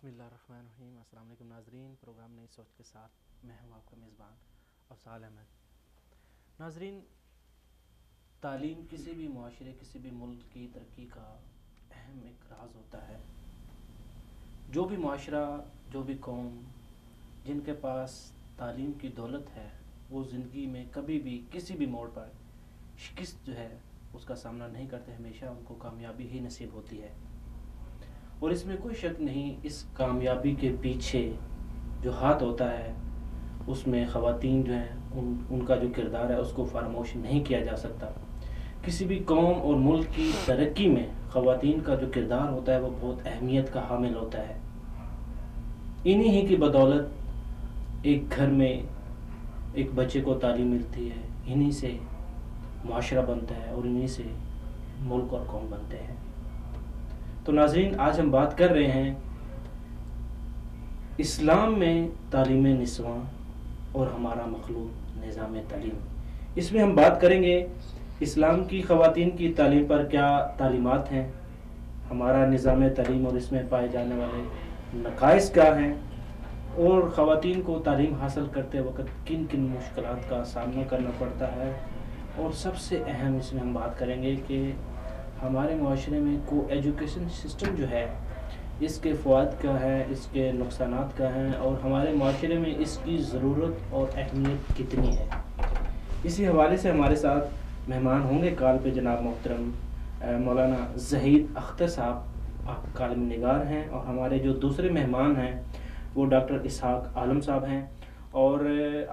بسم اللہ الرحمن الرحیم۔ السلام علیکم ناظرین، پروگرام نئی سوچ کے ساتھ میں ہوں آپ کا میزبان افضال احمد۔ ناظرین، تعلیم کسی بھی معاشرے کسی بھی ملک کی ترقی کا اہم ایک راز ہوتا ہے۔ جو بھی معاشرہ جو بھی قوم جن کے پاس تعلیم کی دولت ہے وہ زندگی میں کبھی بھی کسی بھی موڑ پر شکست جو ہے اس کا سامنا نہیں کرتے، ہمیشہ ان کو کامیابی ہی نصیب ہوتی ہے۔ اور اس میں کوئی شک نہیں، اس کامیابی کے پیچھے جو ہاتھ ہوتا ہے اس میں خواتین جو ہیں ان کا جو کردار ہے اس کو فراموش نہیں کیا جا سکتا۔ کسی بھی قوم اور ملک کی ترقی میں خواتین کا جو کردار ہوتا ہے وہ بہت اہمیت کا حامل ہوتا ہے۔ انہی ہی کی بدولت ایک گھر میں ایک بچے کو تعلیم ملتی ہے، انہی سے معاشرہ بنتا ہے اور انہی سے ملک اور قوم بنتے ہیں۔ تو ناظرین، آج ہم بات کر رہے ہیں اسلام میں تعلیم نسواں اور ہمارا مخلوق نظام تعلیم۔ اس میں ہم بات کریں گے اسلام کی خواتین کی تعلیم پر کیا تعلیمات ہیں، ہمارا نظام تعلیم اور اس میں پائے جانے والے نقائص کیا ہیں، اور خواتین کو تعلیم حاصل کرتے وقت کن کن مشکلات کا سامنا کرنا پڑتا ہے، اور سب سے اہم اس میں ہم بات کریں گے کہ ہمارے معاشرے میں کو ایجوکیشن سسٹم جو ہے اس کے فوائد کیا ہے، اس کے نقصانات کیا ہیں، اور ہمارے معاشرے میں اس کی ضرورت اور اہمیت کتنی ہے۔ اسی حوالے سے ہمارے ساتھ مہمان ہوں گے کال پہ جناب محترم مولانا زہید اختر صاحب، آپ کالم نگار ہیں، اور ہمارے جو دوسرے مہمان ہیں وہ ڈاکٹر اسحاق عالم صاحب ہیں، اور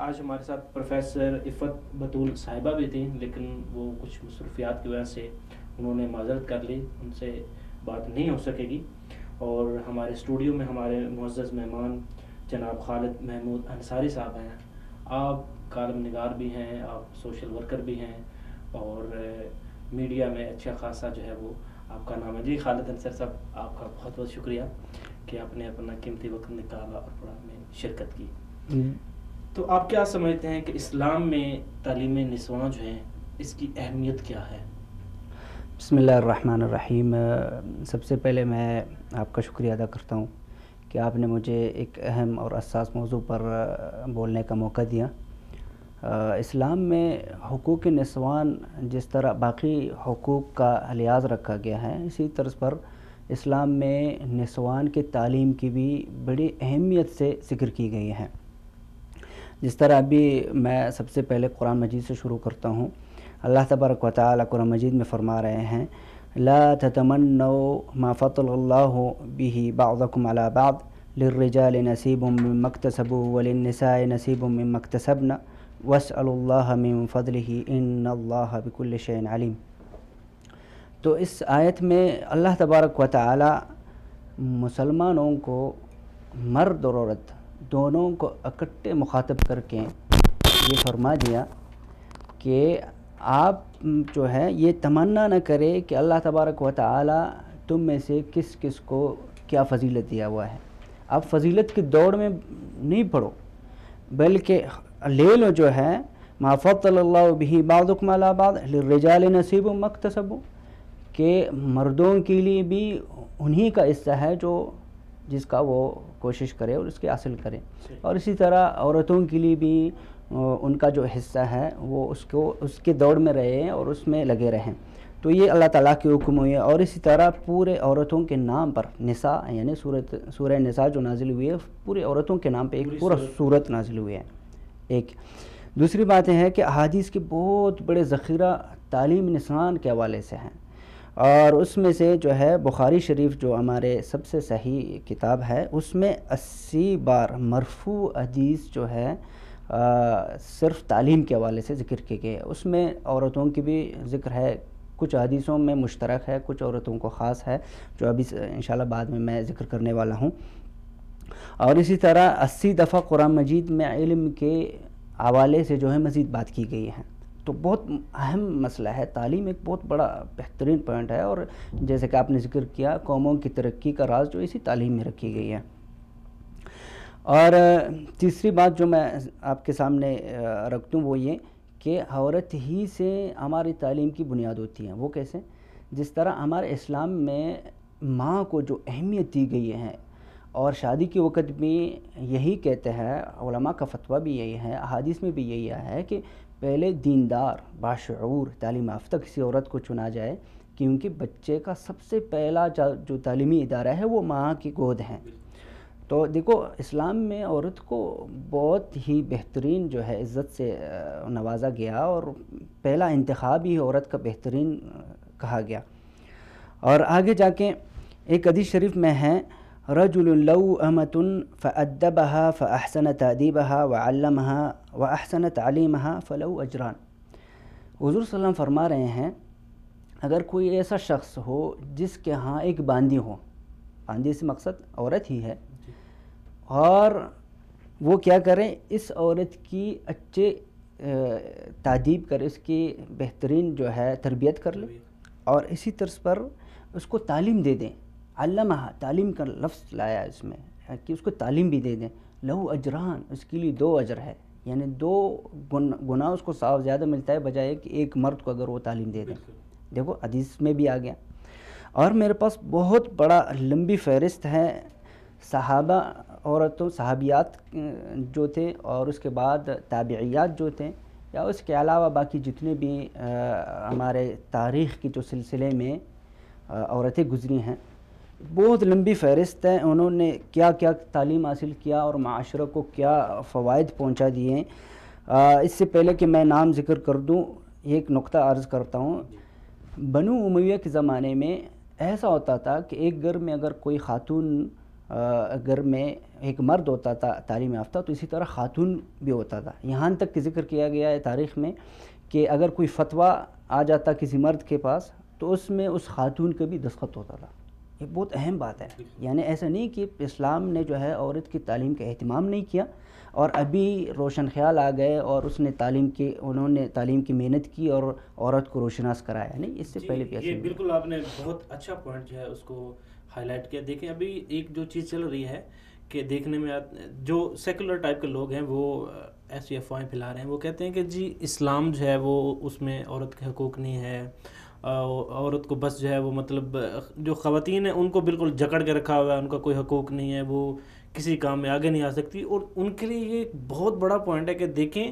آج ہمارے ساتھ پروفیسر عفت بطول صاحبہ بھی تھیں لیکن وہ کچھ مصروفیات کی وجہ سے انہوں نے معذرت کر لی، ان سے بات نہیں ہو سکے گی۔ اور ہمارے اسٹوڈیو میں ہمارے معزز مہمان جناب خالد محمود انصاری صاحب ہیں، آپ کالم نگار بھی ہیں، آپ سوشل ورکر بھی ہیں، اور میڈیا میں اچھا خاصا جو ہے وہ آپ کا نام ہے۔ جی خالد انصاری صاحب، آپ کا بہت بہت شکریہ کہ آپ نے اپنا قیمتی وقت نکالا اور پروگرام میں شرکت کی۔ تو آپ کیا سمجھتے ہیں کہ اسلام میں تعلیم نسواں جو ہے اس کی اہمیت کیا ہے؟ بسم اللہ الرحمن الرحیم۔ سب سے پہلے میں آپ کا شکریہ ادا کرتا ہوں کہ آپ نے مجھے ایک اہم اور حساس موضوع پر بولنے کا موقع دیا۔ اسلام میں حقوق نسوان جس طرح باقی حقوق کا لحاظ رکھا گیا ہے، اسی طرز پر اسلام میں نسوان کی تعلیم کی بھی بڑی اہمیت سے ذکر کی گئی ہے۔ جس طرح ابھی میں سب سے پہلے قرآن مجید سے شروع کرتا ہوں۔ اللہ تبارک و تعالی قرآن مجید میں فرما رہے ہیں لا تتمنوا ما فضل اللہ به بعضکم علی بعض للرجال نصیب مما اکتسبوا وللنساء نصیب مما اکتسبن واسألوا اللہ من فضلہ ان اللہ بکل شیء علیم۔ تو اس آیت میں اللہ تبارک و تعالی مسلمانوں کو، مرد اور عورت دونوں کو اکٹھے مخاطب کر کے یہ فرما دیا کہ آپ جو ہے یہ تمنا نہ کرے کہ اللہ تبارک و تعالی تم میں سے کس کس کو کیا فضیلت دیا ہوا ہے، آپ فضیلت کی دوڑ میں نہیں پڑو، بلکہ لے لو جو ہے ما فضل اللہ به بعضکم علی بعض للرجال نصیب مما اکتسبوا، کہ مردوں کے لیے بھی انہی کا حصہ ہے جو جس کا وہ کوشش کرے اور اس کے حاصل کرے، اور اسی طرح عورتوں کے لیے بھی ان کا جو حصہ ہے وہ اس کے دوڑ میں رہے اور اس میں لگے رہیں۔ تو یہ اللہ تعالیٰ کی حکم ہوئی ہے، اور اسی طرح پورے عورتوں کے نام پر نساء یعنی سورہ نساء جو نازل ہوئی ہے پورے عورتوں کے نام پہ ایک پورا سورت نازل ہوئی ہے۔ ایک دوسری بات یہ ہے کہ احادیث کے بہت بڑے ذخیرہ تعلیم نسوان کے حوالے سے ہیں، اور اس میں سے جو ہے بخاری شریف جو ہمارے سب سے صحیح کتاب ہے اس میں 80 بار مرفوع حدیث جو ہے صرف تعلیم کے حوالے سے ذکر کی گئی ہے۔ اس میں عورتوں کی بھی ذکر ہے، کچھ حدیثوں میں مشترک ہے، کچھ عورتوں کو خاص ہے جو ابھی انشاءاللہ بعد میں ذکر کرنے والا ہوں۔ اور اسی طرح 80 دفعہ قرآن مجید میں علم کے حوالے سے جو ہے مزید بات کی گئی ہے۔ تو بہت اہم مسئلہ ہے، تعلیم ایک بہت بڑا بہترین پوائنٹ ہے، اور جیسے کہ آپ نے ذکر کیا قوموں کی ترقی کا راز جو اسی تعلیم میں رکھی گئی ہے۔ اور تیسری بات جو میں آپ کے سامنے رکھتا ہوں وہ یہ کہ عورت ہی سے ہماری تعلیم کی بنیاد ہوتی ہے۔ وہ کیسے؟ جس طرح ہمارے اسلام میں ماں کو جو اہمیت دی گئی ہے، اور شادی کے وقت بھی یہی کہتے ہیں علماء کا فتویٰ بھی یہی ہے، احادیث میں بھی یہی ہے کہ پہلے دیندار باشعور تعلیم یافتہ کسی عورت کو چنا جائے، کیونکہ بچے کا سب سے پہلا جو تعلیمی ادارہ ہے وہ ماں کی گود ہیں۔ تو دیکھو اسلام میں عورت کو بہت ہی بہترین جو ہے عزت سے نوازا گیا، اور پہلا انتخاب ہی عورت کا بہترین کہا گیا۔ اور آگے جا کے ایک حدیث شریف میں ہے، رجل لو امۃ فأدبها فأحسن تأدیبها وعلمها وأحسن تعلیمها فلو اجران۔ حضور صلی اللہ علیہ وسلم فرما رہے ہیں اگر کوئی ایسا شخص ہو جس کے ہاں ایک باندی ہو، باندی سے مقصد عورت ہی ہے، اور وہ کیا کرے، اس عورت کی اچھے تادیب کرے، اس کی بہترین جو ہے تربیت کر لے، اور اسی طرز پر اس کو تعلیم دے دیں۔ علمہ، تعلیم کا لفظ لایا اس میں کہ اس کو تعلیم بھی دے دیں، لہو اجران، اس کے لیے 2 اجر ہے، یعنی 2 گناہ اس کو صاف زیادہ ملتا ہے بجائے کہ ایک مرد کو اگر وہ تعلیم دے دیں۔ دیکھو حدیث میں بھی آ گیا۔ اور میرے پاس بہت بڑا لمبی فہرست ہے صحابہ عورتوں، صحابیات جو تھے، اور اس کے بعد تابعیات جو تھے، یا اس کے علاوہ باقی جتنے بھی ہمارے تاریخ کی جو سلسلے میں عورتیں گزری ہیں، بہت لمبی فہرست ہے، انہوں نے کیا کیا تعلیم حاصل کیا اور معاشرہ کو کیا فوائد پہنچا دیے۔ اس سے پہلے کہ میں نام ذکر کر دوں، ایک نقطہ عرض کرتا ہوں۔ بنو امیہ کے زمانے میں ایسا ہوتا تھا کہ ایک گھر میں اگر کوئی خاتون، گھر میں ایک مرد ہوتا تھا تعلیم یافتہ، تو اسی طرح خاتون بھی ہوتا تھا۔ یہاں تک کہ ذکر کیا گیا ہے تاریخ میں کہ اگر کوئی فتویٰ آ جاتا کسی مرد کے پاس تو اس میں اس خاتون کا بھی دستخط ہوتا تھا۔ یہ بہت اہم بات ہے، یعنی ایسا نہیں کہ اسلام نے جو ہے عورت کی تعلیم کا اہتمام نہیں کیا اور ابھی روشن خیال آ گئے اور اس نے انہوں نے تعلیم کی محنت کی اور عورت کو روشناس کرایا، نہیں، اس سے پہلے بھی یہ بالکل آپ نے بہت اچھا پوائنٹ جو ہے اس کو ہائی لائٹ کیا۔ دیکھیں ابھی ایک جو چیز چل رہی ہے کہ دیکھنے میں جو سیکولر ٹائپ کے لوگ ہیں وہ ایسی افواہیں پھیلا رہے ہیں، وہ کہتے ہیں کہ جی اسلام جو ہے وہ اس میں عورت کے حقوق نہیں ہے، عورت کو بس جو ہے وہ مطلب جو خواتین ہیں ان کو بالکل جکڑ کے رکھا ہوا ہے، ان کا کوئی حقوق نہیں ہے، وہ کسی کام میں آگے نہیں آ سکتی۔ اور ان کے لیے یہ ایک بہت بڑا پوائنٹ ہے کہ دیکھیں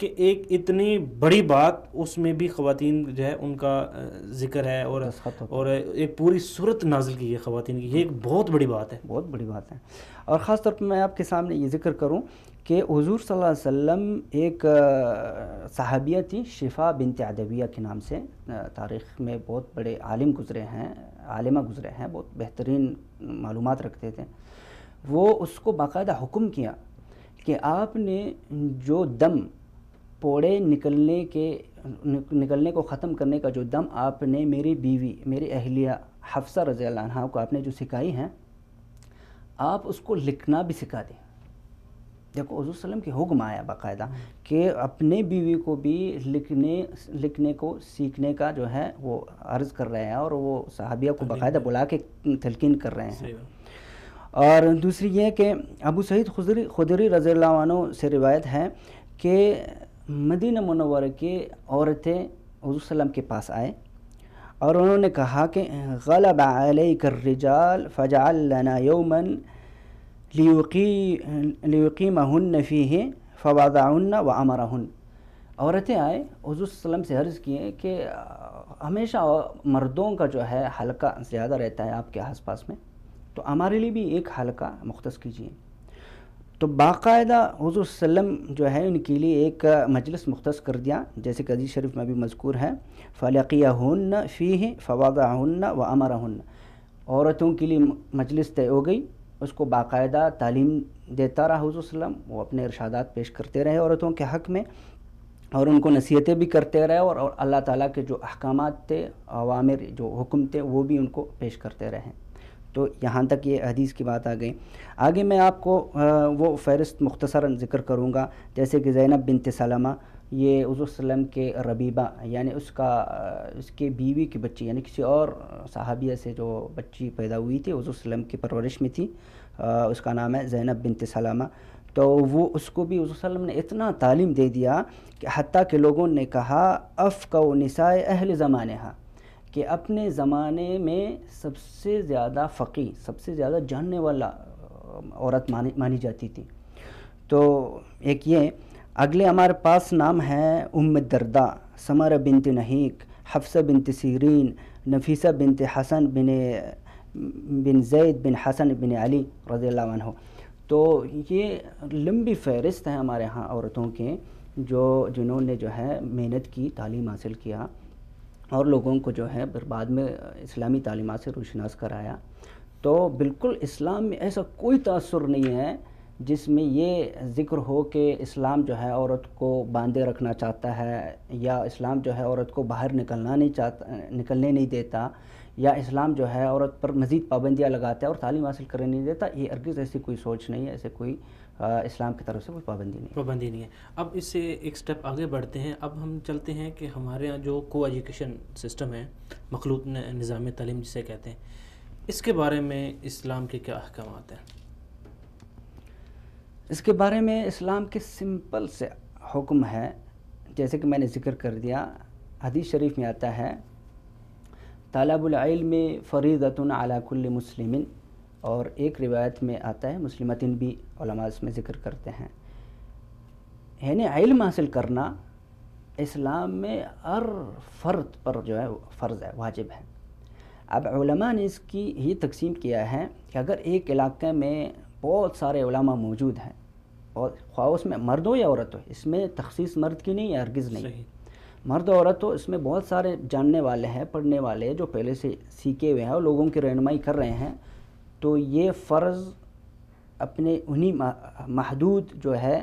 کہ ایک اتنی بڑی بات اس میں بھی خواتین جو ہے ان کا ذکر ہے، اور ایک پوری صورت نازل کی ہے خواتین کی، یہ ایک بہت بڑی بات ہے، بہت بڑی بات ہے۔ اور خاص طور پر میں آپ کے سامنے یہ ذکر کروں کہ حضور صلی اللہ علیہ وسلم ایک صحابیہ تھی شفا بنت عدویہ کے نام سے، تاریخ میں بہت بڑے عالم گزرے ہیں، عالمہ گزرے ہیں، بہت بہترین معلومات رکھتے تھے۔ وہ اس کو باقاعدہ حکم کیا کہ آپ نے جو دم پوڑے نکلنے کو ختم کرنے کا جو دم آپ نے میری بیوی، میری اہلیہ حفصہ رضی اللہ عنہا کو آپ نے جو سکھائی ہیں، آپ اس کو لکھنا بھی سکھا دیں۔ دیکھو حضور صلی اللہ علیہ وسلم کی حکم آیا باقاعدہ کہ اپنے بیوی کو بھی لکھنے کو سیکھنے کا جو ہے وہ عرض کر رہے ہیں، اور وہ صحابیہ کو باقاعدہ بلا کے تلقین کر رہے ہیں۔ اور دوسری یہ کہ ابو سعید خدری رضی اللہ عنہ سے روایت ہے کہ مدینہ منورہ کی عورتیں حضور صلی اللہ علیہ وسلم کے پاس آئے اور انہوں نے کہا کہ غلب علیک الرجال فجعل لنا یوما لیقیمہن فیہ فوضعہن وامرہن۔ عورتیں آئے حضور صلی اللہ علیہ وسلم سے عرض کیے کہ ہمیشہ مردوں کا جو ہے حلقہ زیادہ رہتا ہے آپ کے آس پاس میں، تو ہمارے لیے بھی ایک حلقہ مختص کیجیے۔ تو باقاعدہ حضور صلی اللہ علیہ وسلم جو ہے ان کے لیے ایک مجلس مختص کر دیا، جیسے کہ حدیث شریف میں بھی مذکور ہے، فَلَقِيَهُنَّ فِيهِ فَوَضَعَهُنَّ وَأَمَرَهُنَّ۔ عورتوں کے لیے مجلس طے ہو گئی، اس کو باقاعدہ تعلیم دیتا رہا حضور صلی اللہ علیہ وسلم، وہ اپنے ارشادات پیش کرتے رہے عورتوں کے حق میں، اور ان کو نصیحتیں بھی کرتے رہے، اور اللہ تعالیٰ کے جو احکامات تھے، اوامر، جو حکم تھے، وہ بھی ان کو پیش کرتے رہے۔ تو یہاں تک یہ حدیث کی بات آ گئی۔ آگے میں آپ کو وہ فہرست مختصراً ذکر کروں گا، جیسے کہ زینب بنت سلمہ، یہ حضور صلی اللہ علیہ وسلم کے ربیبہ، یعنی اس کے بیوی کی بچی، یعنی کسی اور صحابیہ سے جو بچی پیدا ہوئی تھی حضور صلی اللہ علیہ وسلم کی پرورش میں تھی، اس کا نام ہے زینب بنت سلمہ۔ تو وہ اس کو بھی حضور صلی اللہ علیہ وسلم نے اتنا تعلیم دے دیا کہ حتیٰ کہ لوگوں نے کہا افقہ نساء اہل زمانہا، کہ اپنے زمانے میں سب سے زیادہ فقیہ، سب سے زیادہ جاننے والا عورت مانی جاتی تھی. تو ایک یہ اگلے ہمارے پاس نام ہے ام الدرداء، سمرہ بنت نحیک، حفصہ بنت سیرین، نفیسہ بنت حسن بن زید بن حسن بن علی رضی اللہ عنہ. تو یہ لمبی فہرست ہے ہمارے ہاں عورتوں کے جنہوں نے جو ہے محنت کی، تعلیم حاصل کیا اور لوگوں کو جو ہے پھر بعد میں اسلامی تعلیمات سے روشناس کرایا. تو بالکل اسلام میں ایسا کوئی تاثر نہیں ہے جس میں یہ ذکر ہو کہ اسلام جو ہے عورت کو باندھے رکھنا چاہتا ہے، یا اسلام جو ہے عورت کو باہر نکلنے نہیں دیتا، یا اسلام جو ہے عورت پر مزید پابندیاں لگاتا ہے اور تعلیم حاصل کرنے نہیں دیتا. یہ ہرگز ایسی کوئی سوچ نہیں ہے، ایسے کوئی اسلام کی طرف سے کوئی پابندی نہیں ہے. اب اس سے ایک سٹیپ آگے بڑھتے ہیں. اب ہم چلتے ہیں کہ ہمارے یہاں جو کو ایجوکیشن سسٹم ہے، مخلوط نظام تعلیم جسے کہتے ہیں، اس کے بارے میں اسلام کے کیا احکامات ہیں؟ اس کے بارے میں اسلام کے سمپل سے حکم ہے، جیسے کہ میں نے ذکر کر دیا. حدیث شریف میں آتا ہے طالب العلم فریضۃ علی کل مسلم، اور ایک روایت میں آتا ہے مسلمتن بھی علماء اس میں ذکر کرتے ہیں. یعنی علم حاصل کرنا اسلام میں ہر فرد پر جو ہے فرض ہے، واجب ہے. اب علماء نے اس کی یہ تقسیم کیا ہے کہ اگر ایک علاقے میں بہت سارے علماء موجود ہیں، اور خواہ اس میں مرد ہو یا عورت ہو، اس میں تخصیص مرد کی نہیں ہے، ہرگز نہیں. صحیح. مرد و عورت ہو، اس میں بہت سارے جاننے والے ہیں، پڑھنے والے جو پہلے سے سیکھے ہوئے ہیں اور لوگوں کی رہنمائی کر رہے ہیں. تو یہ فرض اپنے انہی محدود جو ہے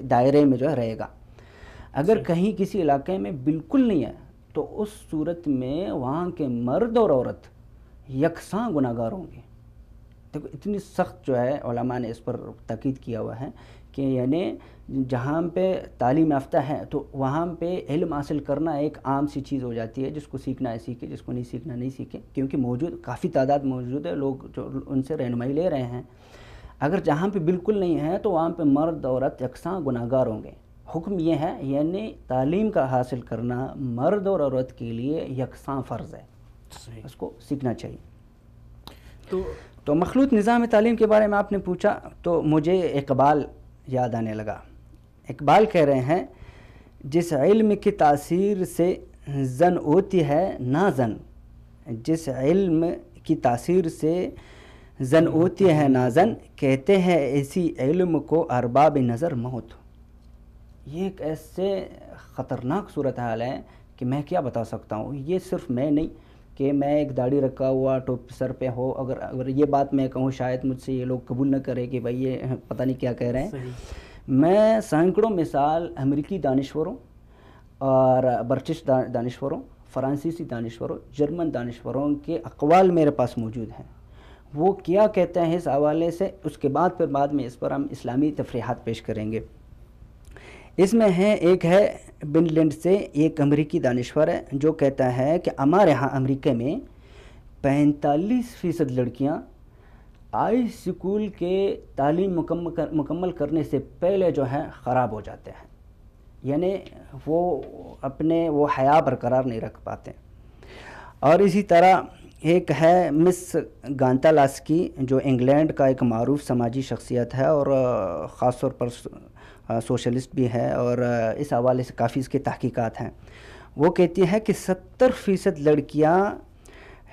دائرے میں جو ہے رہے گا. اگر کہیں کسی علاقے میں بالکل نہیں ہے تو اس صورت میں وہاں کے مرد اور عورت یکساں گناہ گار ہوں گے. دیکھو اتنی سخت جو ہے علماء نے اس پر تاکید کیا ہوا ہے کہ یعنی جہاں پہ تعلیم یافتہ ہے تو وہاں پہ علم حاصل کرنا ایک عام سی چیز ہو جاتی ہے. جس کو سیکھنا ہے سیکھے، جس کو نہیں سیکھنا نہیں سیکھے، کیونکہ موجود کافی تعداد موجود ہے، لوگ جو ان سے رہنمائی لے رہے ہیں. اگر جہاں پہ بالکل نہیں ہے تو وہاں پہ مرد عورت یکساں گناہ گار ہوں گے. حکم یہ ہے یعنی تعلیم کا حاصل کرنا مرد اور عورت کے لیے یکساں فرض ہے. صحیح. اس کو سیکھنا چاہیے. تو مخلوط نظام تعلیم کے بارے میں آپ نے پوچھا تو مجھے اقبال یاد آنے لگا. اقبال کہہ رہے ہیں جس علم کی تاثیر سے زن ہوتی ہے نازن، جس علم کی تاثیر سے زن ہوتی ہے نازن، کہتے ہیں اسی علم کو ارباب نظر موت. یہ ایک ایسے خطرناک صورتحال ہے کہ میں کیا بتا سکتا ہوں. یہ صرف میں نہیں کہ میں ایک داڑھی رکھا ہوا ٹوپی سر پہ ہو، اگر یہ بات میں کہوں شاید مجھ سے یہ لوگ قبول نہ کرے کہ بھائی یہ پتہ نہیں کیا کہہ رہے ہیں. صحیح. میں سینکڑوں مثال امریکی دانشوروں اور برٹش دانشوروں، فرانسیسی دانشوروں، جرمن دانشوروں کے اقوال میرے پاس موجود ہیں. وہ کیا کہتے ہیں اس حوالے سے، اس کے بعد بعد میں اس پر ہم اسلامی تفریحات پیش کریں گے. اس میں ایک ہے بن لینڈ سے ایک امریکی دانشور ہے جو کہتا ہے کہ ہمارے ہاں امریکہ میں 45% لڑکیاں ہائی اسکول کے تعلیم مکمل کرنے سے پہلے جو ہے خراب ہو جاتے ہیں. یعنی وہ اپنے وہ حیا برقرار نہیں رکھ پاتے. اور اسی طرح ایک ہے مس گانتالاسکی جو انگلینڈ کا ایک معروف سماجی شخصیت ہے اور خاص طور پر سوشلسٹ بھی ہے، اور اس حوالے سے کافی اس کی تحقیقات ہیں. وہ کہتی ہے کہ 70% لڑکیاں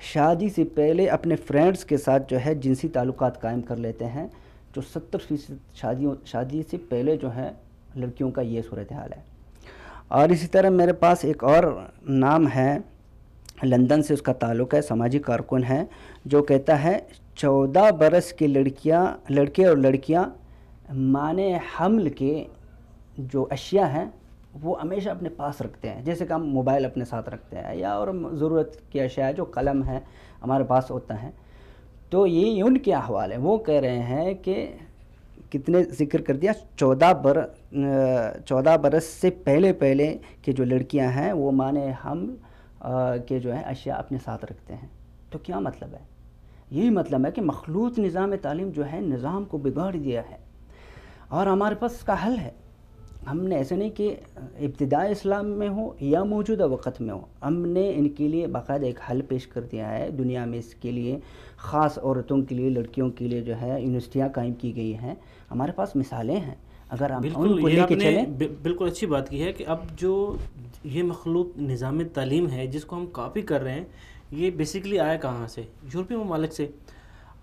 شادی سے پہلے اپنے فرینڈز کے ساتھ جو ہے جنسی تعلقات قائم کر لیتے ہیں. جو 70% شادی سے پہلے جو ہے لڑکیوں کا یہ صورتحال ہے. اور اسی طرح میرے پاس ایک اور نام ہے، لندن سے اس کا تعلق ہے، سماجی کارکن ہے، جو کہتا ہے 14 برس کی لڑکے اور لڑکیاں معنی حمل کے جو اشیاء ہیں وہ ہمیشہ اپنے پاس رکھتے ہیں، جیسے کہ ہم موبائل اپنے ساتھ رکھتے ہیں یا اور ضرورت کی اشیاء جو قلم ہے ہمارے پاس ہوتا ہے. تو یہ ان کے احوال ہیں. وہ کہہ رہے ہیں کہ کتنے ذکر کر دیا 14 برس سے پہلے کہ جو لڑکیاں ہیں وہ معنی حمل کے جو ہے اشیاء اپنے ساتھ رکھتے ہیں. تو کیا مطلب ہے؟ یہی مطلب ہے کہ مخلوط نظام تعلیم جو ہے نظام کو بگاڑ دیا ہے، اور ہمارے پاس اس کا حل ہے. ہم نے ایسا نہیں کہ ابتدائی اسلام میں ہو یا موجودہ وقت میں ہو، ہم نے ان کے لیے باقاعدہ ایک حل پیش کر دیا ہے دنیا میں، اس کے لیے خاص عورتوں کے لیے، لڑکیوں کے لیے جو ہے یونیورسٹیاں قائم کی گئی ہیں، ہمارے پاس مثالیں ہیں، اگر ہم ان بالکل، کو یہ لے آپ کے نے چلیں۔ بالکل اچھی بات کی ہے کہ اب جو یہ مخلوط نظام تعلیم ہے جس کو ہم کاپی کر رہے ہیں، یہ بیسیکلی آیا کہاں سے؟ یورپی ممالک سے۔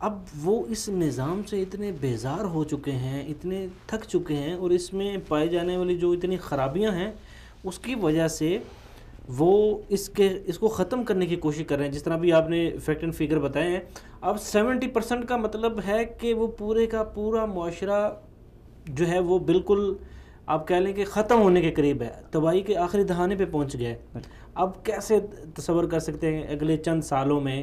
اب وہ اس نظام سے اتنے بیزار ہو چکے ہیں، اتنے تھک چکے ہیں، اور اس میں پائے جانے والی جو اتنی خرابیاں ہیں اس کی وجہ سے وہ اس کو ختم کرنے کی کوشش کر رہے ہیں۔ جس طرح بھی آپ نے فیکٹ اینڈ فگر بتائے ہیں، اب 70% کا مطلب ہے کہ وہ پورے کا پورا معاشرہ جو ہے وہ بالکل آپ کہہ لیں کہ ختم ہونے کے قریب ہے، تباہی کے آخری دہانے پہ پہنچ گیا ہے۔ اب کیسے تصور کر سکتے ہیں اگلے چند سالوں میں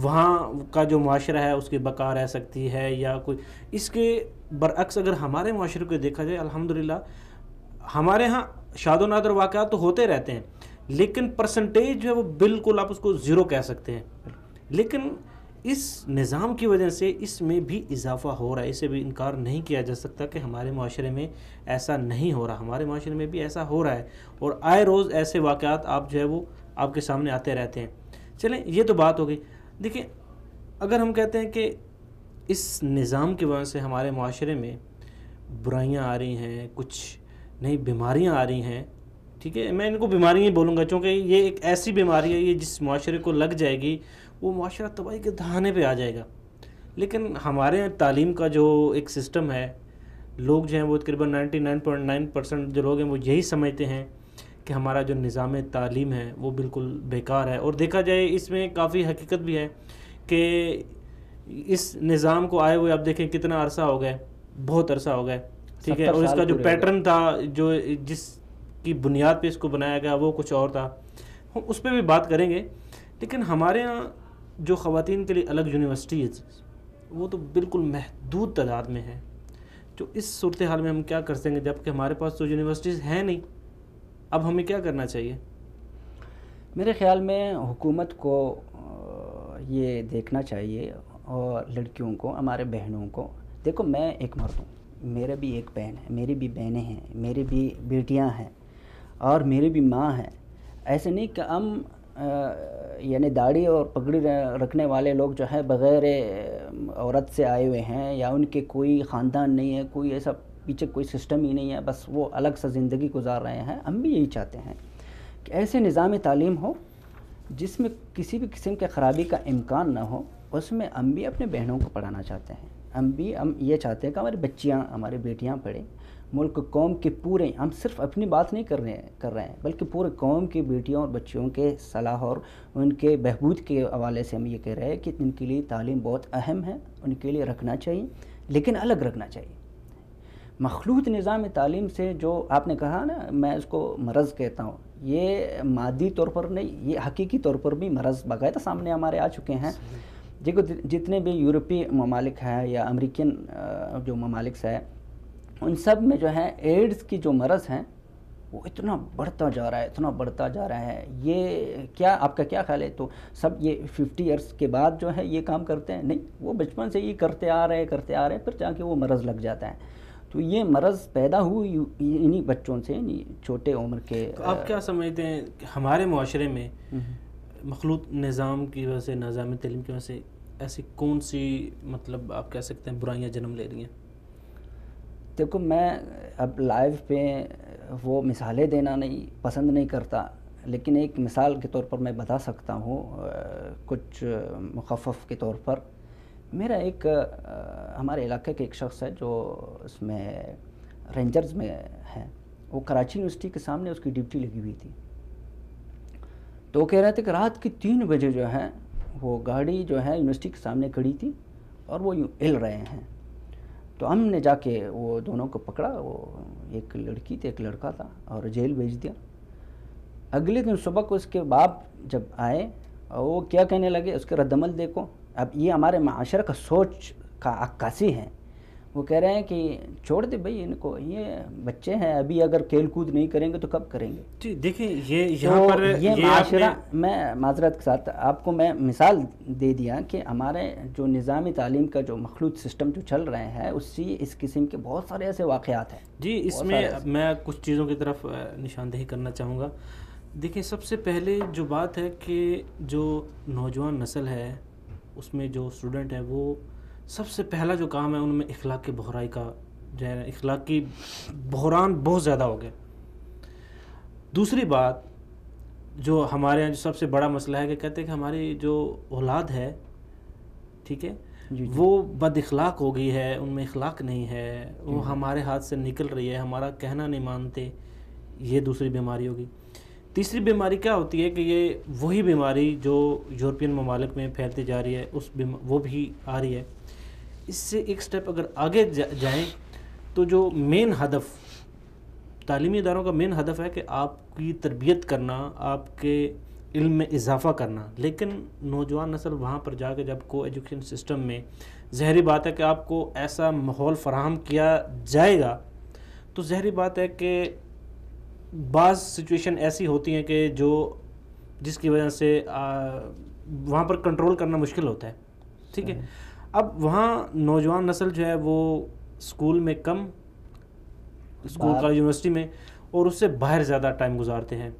وہاں کا جو معاشرہ ہے اس کی بقا رہ سکتی ہے یا کوئی؟ اس کے برعکس اگر ہمارے معاشرے کو دیکھا جائے، الحمدللہ ہمارے ہاں شاد و نادر واقعات تو ہوتے رہتے ہیں، لیکن پرسنٹیج جو ہے وہ بالکل آپ اس کو زیرو کہہ سکتے ہیں۔ لیکن اس نظام کی وجہ سے اس میں بھی اضافہ ہو رہا ہے، اسے بھی انکار نہیں کیا جا سکتا کہ ہمارے معاشرے میں ایسا نہیں ہو رہا، ہمارے معاشرے میں بھی ایسا ہو رہا ہے، اور آئے روز ایسے واقعات آپ جو ہے وہ آپ کے سامنے آتے رہتے ہیں۔ چلیں، یہ تو بات ہو گئی۔ دیکھیں، اگر ہم کہتے ہیں کہ اس نظام کی وجہ سے ہمارے معاشرے میں برائیاں آ رہی ہیں، کچھ نئی بیماریاں آ رہی ہیں، ٹھیک ہے، میں ان کو بیماری نہیں بولوں گا چونکہ یہ ایک ایسی بیماری ہے یہ جس معاشرے کو لگ جائے گی وہ معاشرہ تباہی کے دہانے پہ آ جائے گا۔ لیکن ہمارے تعلیم کا جو ایک سسٹم ہے، لوگ جو ہیں وہ تقریباً 99.9% جو لوگ ہیں وہ یہی سمجھتے ہیں کہ ہمارا جو نظام تعلیم ہے وہ بالکل بیکار ہے، اور دیکھا جائے اس میں کافی حقیقت بھی ہے کہ اس نظام کو آئے ہوئے آپ دیکھیں کتنا عرصہ ہو گیا، بہت عرصہ ہو گیا، ٹھیک ہے، 70 اور اس سال کا جو پورے ہو گئے۔ پیٹرن تھا، جو جس کی بنیاد پہ اس کو بنایا گیا وہ کچھ اور تھا، ہم اس پہ بھی بات کریں گے۔ لیکن ہمارے ہاں جو خواتین کے لیے الگ یونیورسٹیز، وہ تو بالکل محدود تعداد میں ہیں۔ جو اس صورتحال میں ہم کیا کر سکیں گے جب کہ ہمارے پاس تو یونیورسٹیز ہیں نہیں؟ اب ہمیں کیا کرنا چاہیے؟ میرے خیال میں حکومت کو یہ دیکھنا چاہیے، اور لڑکیوں کو، ہمارے بہنوں کو، دیکھو میں ایک مرد ہوں، میرا بھی ایک بہن ہے، میری بھی بہنیں ہیں، میری بھی بیٹیاں ہیں، اور میری بھی ماں ہے۔ ایسے نہیں کہ ہم یعنی داڑھی اور پگڑی رکھنے والے لوگ جو ہے بغیر عورت سے آئے ہوئے ہیں، یا ان کے کوئی خاندان نہیں ہے، کوئی ایسا پیچھے کوئی سسٹم ہی نہیں ہے، بس وہ الگ سا زندگی گزار رہے ہیں۔ ہم بھی یہی چاہتے ہیں کہ ایسے نظام تعلیم ہو جس میں کسی بھی قسم کے خرابی کا امکان نہ ہو، اس میں ہم بھی اپنے بہنوں کو پڑھانا چاہتے ہیں۔ ہم یہ چاہتے ہیں کہ ہماری بچیاں، ہماری بیٹیاں پڑھیں، ملک قوم کے پورے، ہم صرف اپنی بات نہیں کر رہے ہیں بلکہ پورے قوم کی بیٹیوں اور بچیوں کے صلاح اور ان کے بہبود کے حوالے سے ہم یہ کہہ رہے ہیں کہ ان کے لیے تعلیم بہت اہم ہے، ان کے لیے رکھنا چاہیے، لیکن الگ رکھنا چاہیے۔ مخلوط نظام تعلیم سے جو آپ نے کہا نا، میں اس کو مرض کہتا ہوں، یہ مادی طور پر نہیں، یہ حقیقی طور پر بھی مرض باقاعدہ سامنے ہمارے آ چکے ہیں۔ دیکھو جتنے بھی یورپی ممالک ہیں یا امریکن جو ممالک ہیں، ان سب میں جو ہے ایڈز کی جو مرض ہیں وہ اتنا بڑھتا جا رہا ہے، اتنا بڑھتا جا رہا ہے۔ یہ کیا آپ کا کیا خیال ہے؟ تو سب یہ 50 ایئرس کے بعد جو ہے یہ کام کرتے ہیں؟ نہیں، وہ بچپن سے یہ کرتے آ رہے پھر جا کے وہ مرض لگ جاتا ہے۔ تو یہ مرض پیدا ہوئی انہی بچوں سے، چھوٹے عمر کے۔ تو آپ کیا سمجھتے ہیں کہ ہمارے معاشرے میں مخلوط نظام کی وجہ سے، نظام تعلیم کی وجہ سے ایسی کون سی مطلب آپ کہہ سکتے ہیں برائیاں جنم لے رہی ہیں؟ دیکھو میں اب لائیو پہ وہ مثالیں دینا نہیں پسند نہیں کرتا، لیکن ایک مثال کے طور پر میں بتا سکتا ہوں، کچھ مخفف کے طور پر۔ میرا ایک ہمارے علاقے کے ایک شخص ہے جو اس میں رینجرز میں ہے، وہ کراچی یونیورسٹی کے سامنے اس کی ڈیوٹی لگی ہوئی تھی، تو وہ کہہ رہے تھے کہ رات کی 3 بجے جو ہے وہ گاڑی جو ہے یونیورسٹی کے سامنے کھڑی تھی اور وہ یوں ہل رہے ہیں۔ تو ہم نے جا کے وہ دونوں کو پکڑا، وہ ایک لڑکی تھی ایک لڑکا تھا، اور جیل بھیج دیا۔ اگلے دن صبح کو اس کے باپ جب آئے، وہ کیا کہنے لگے، اس کے رد عمل دیکھو۔ اب یہ ہمارے معاشرے کا سوچ کا عکاسی ہے۔ وہ کہہ رہے ہیں کہ چھوڑ دے بھائی ان کو، یہ بچے ہیں ابھی، اگر کھیل کود نہیں کریں گے تو کب کریں گے؟ جی دیکھیں یہ یہاں پر یہ معاشرہ، میں معذرت کے ساتھ آپ کو میں مثال دے دیا کہ ہمارے جو نظام تعلیم کا جو مخلوط سسٹم جو چل رہے ہیں اس قسم کے بہت سارے ایسے واقعات ہیں. جی اس میں میں کچھ چیزوں کی طرف نشاندہی کرنا چاہوں گا. دیکھیں سب سے پہلے جو بات ہے کہ جو نوجوان نسل ہے اس میں جو اسٹوڈنٹ ہے وہ سب سے پہلا جو کام ہے ان میں اخلاق کی بحرائی کا جو ہے، اخلاقی بحران بہت زیادہ ہو گیا. دوسری بات جو ہمارے یہاں جو سب سے بڑا مسئلہ ہے کہ کہتے ہیں کہ ہماری جو اولاد ہے ٹھیک ہے وہ بد اخلاق ہو گئی ہے، ان میں اخلاق نہیں ہے، وہ ہمارے ہاتھ سے نکل رہی ہے، ہمارا کہنا نہیں مانتے. یہ دوسری بیماری ہوگی. تیسری بیماری کیا ہوتی ہے کہ یہ وہی بیماری جو یورپین ممالک میں پھیلتی جا رہی ہے وہ بھی آ رہی ہے. اس سے ایک سٹیپ اگر آگے جائیں تو جو مین ہدف تعلیمی اداروں کا مین ہدف ہے کہ آپ کی تربیت کرنا، آپ کے علم میں اضافہ کرنا. لیکن نوجوان نسل وہاں پر جا کے جب کو ایجوکیشن سسٹم میں ظاہری بات ہے کہ آپ کو ایسا ماحول فراہم کیا جائے گا تو ظاہری بات ہے کہ بعض سچویشن ایسی ہوتی ہیں کہ جس کی وجہ سے وہاں پر کنٹرول کرنا مشکل ہوتا ہے. ٹھیک ہے. اب وہاں نوجوان نسل جو ہے وہ اسکول میں کم، اسکول کالج یونیورسٹی میں، اور اس سے باہر زیادہ ٹائم گزارتے ہیں.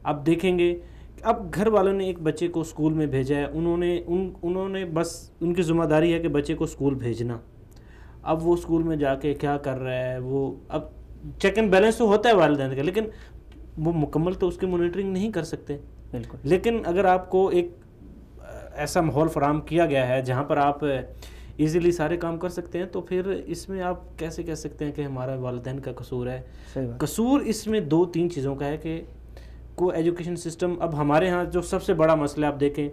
اب دیکھیں گے اب گھر والوں نے ایک بچے کو اسکول میں بھیجا ہے، انہوں نے بس ان کی ذمہ داری ہے کہ بچے کو اسکول بھیجنا. اب وہ اسکول میں جا کے کیا کر رہا ہے، وہ اب چیک اینڈ بیلنس تو ہوتا ہے والدین کا، لیکن وہ مکمل تو اس کی مانیٹرنگ نہیں کر سکتے. بالکل. لیکن اگر آپ کو ایک ایسا ماحول فراہم کیا گیا ہے جہاں پر آپ ایزیلی سارے کام کر سکتے ہیں تو پھر اس میں آپ کیسے کہہ سکتے ہیں کہ ہمارا والدین کا قصور ہے. قصور اس میں 2-3 چیزوں کا ہے کہ کو ایجوکیشن سسٹم. اب ہمارے ہاں جو سب سے بڑا مسئلہ آپ دیکھیں،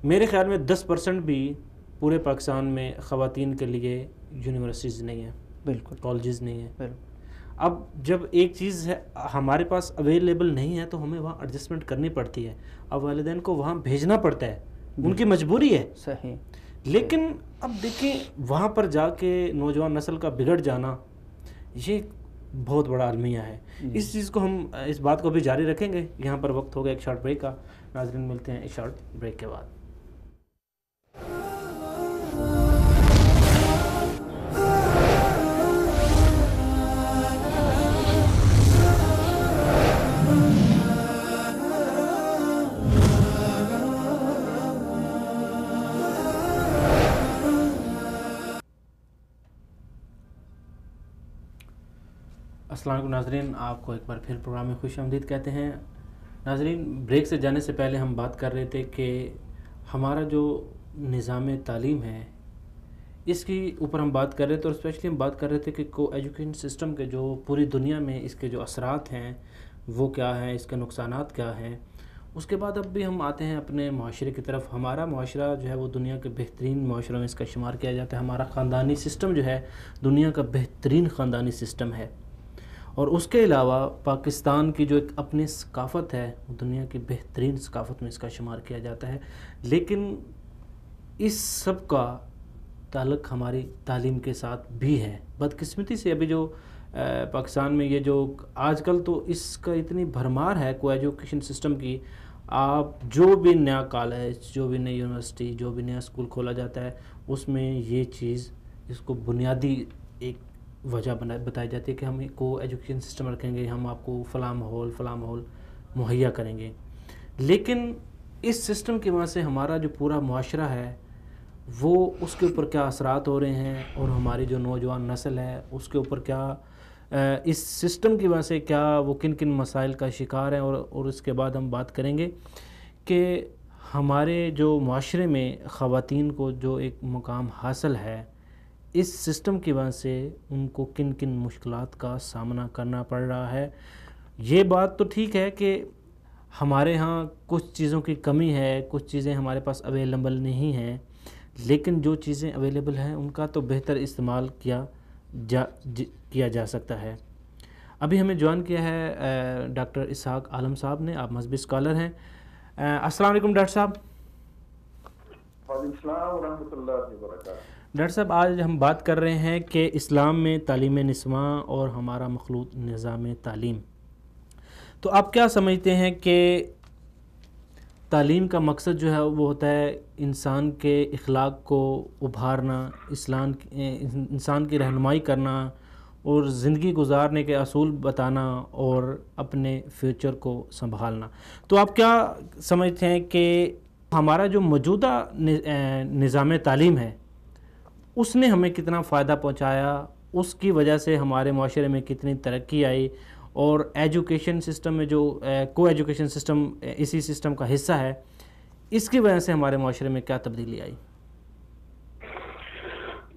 میرے خیال میں 10% بھی پورے پاکستان میں خواتین کے لیے یونیورسٹیز نہیں ہیں. بالکل. کالجز نہیں ہیں. بالکل. اب جب ایک چیز ہے ہمارے پاس اویلیبل نہیں ہے تو ہمیں وہاں ایڈجسٹمنٹ کرنی پڑتی ہے. اب والدین کو وہاں بھیجنا پڑتا ہے، ان کی مجبوری ہے. صحیح. لیکن اب دیکھیں وہاں پر جا کے نوجوان نسل کا بگڑ جانا یہ بہت بڑا المیہ ہے. اس چیز کو ہم اس بات کو بھی جاری رکھیں گے. یہاں پر وقت ہو گیا ایک شارٹ بریک کا. ناظرین ملتے ہیں ایک شارٹ بریک کے بعد. السلام علیکم ناظرین، آپ کو ایک بار پھر پروگرام میں خوش آمدید کہتے ہیں. ناظرین بریک سے جانے سے پہلے ہم بات کر رہے تھے کہ ہمارا جو نظام تعلیم ہے اس کی اوپر ہم بات کر رہے تھے، اور اسپیشلی ہم بات کر رہے تھے کہ کو ایجوکیشن سسٹم کے جو پوری دنیا میں اس کے جو اثرات ہیں وہ کیا ہیں، اس کے نقصانات کیا ہیں. اس کے بعد اب بھی ہم آتے ہیں اپنے معاشرے کی طرف. ہمارا معاشرہ جو ہے وہ دنیا کے بہترین معاشروں میں اس کا شمار کیا جاتا ہے. ہمارا خاندانی سسٹم جو ہے دنیا کا بہترین خاندانی سسٹم ہے. اور اس کے علاوہ پاکستان کی جو ایک اپنی ثقافت ہے وہ دنیا کی بہترین ثقافت میں اس کا شمار کیا جاتا ہے. لیکن اس سب کا تعلق ہماری تعلیم کے ساتھ بھی ہے. بدقسمتی سے ابھی جو پاکستان میں یہ جو آج کل تو اس کا اتنی بھرمار ہے کو ایجوکیشن سسٹم کی. آپ جو بھی نیا کالج، جو بھی نئی یونیورسٹی، جو بھی نیا اسکول کھولا جاتا ہے اس میں یہ چیز اس کو بنیادی ایک وجہ بتائی جاتی ہے کہ ہم کو ایجوکیشن سسٹم رکھیں گے، ہم آپ کو فلاں ماحول مہیا کریں گے. لیکن اس سسٹم کی وجہ سے ہمارا جو پورا معاشرہ ہے وہ اس کے اوپر کیا اثرات ہو رہے ہیں، اور ہماری جو نوجوان نسل ہے اس کے اوپر کیا اس سسٹم کی وجہ سے کیا وہ کن کن مسائل کا شکار ہیں. اور اس کے بعد ہم بات کریں گے کہ ہمارے جو معاشرے میں خواتین کو جو ایک مقام حاصل ہے اس سسٹم کی وجہ سے ان کو کن کن مشکلات کا سامنا کرنا پڑ رہا ہے. یہ بات تو ٹھیک ہے کہ ہمارے ہاں کچھ چیزوں کی کمی ہے، کچھ چیزیں ہمارے پاس اویلیبل نہیں ہیں، لیکن جو چیزیں اویلیبل ہیں ان کا تو بہتر استعمال کیا جا سکتا ہے. ابھی ہمیں جوائن کیا ہے ڈاکٹر اسحاق عالم صاحب نے. آپ مذہبی اسکالر ہیں. السلام علیکم ڈاکٹر صاحب. وعلیکم السلام ورحمۃ اللہ وبرکاتہ. ڈاکٹر صاحب آج ہم بات کر رہے ہیں کہ اسلام میں تعلیم نسواں اور ہمارا مخلوط نظام تعلیم. تو آپ کیا سمجھتے ہیں کہ تعلیم کا مقصد جو ہے وہ ہوتا ہے انسان کے اخلاق کو ابھارنا، انسان کی رہنمائی کرنا اور زندگی گزارنے کے اصول بتانا اور اپنے فیوچر کو سنبھالنا. تو آپ کیا سمجھتے ہیں کہ ہمارا جو موجودہ نظام تعلیم ہے اس نے ہمیں کتنا فائدہ پہنچایا، اس کی وجہ سے ہمارے معاشرے میں کتنی ترقی آئی، اور ایجوکیشن سسٹم میں جو کو ایجوکیشن سسٹم اسی سسٹم کا حصہ ہے، اس کی وجہ سے ہمارے معاشرے میں کیا تبدیلی آئی؟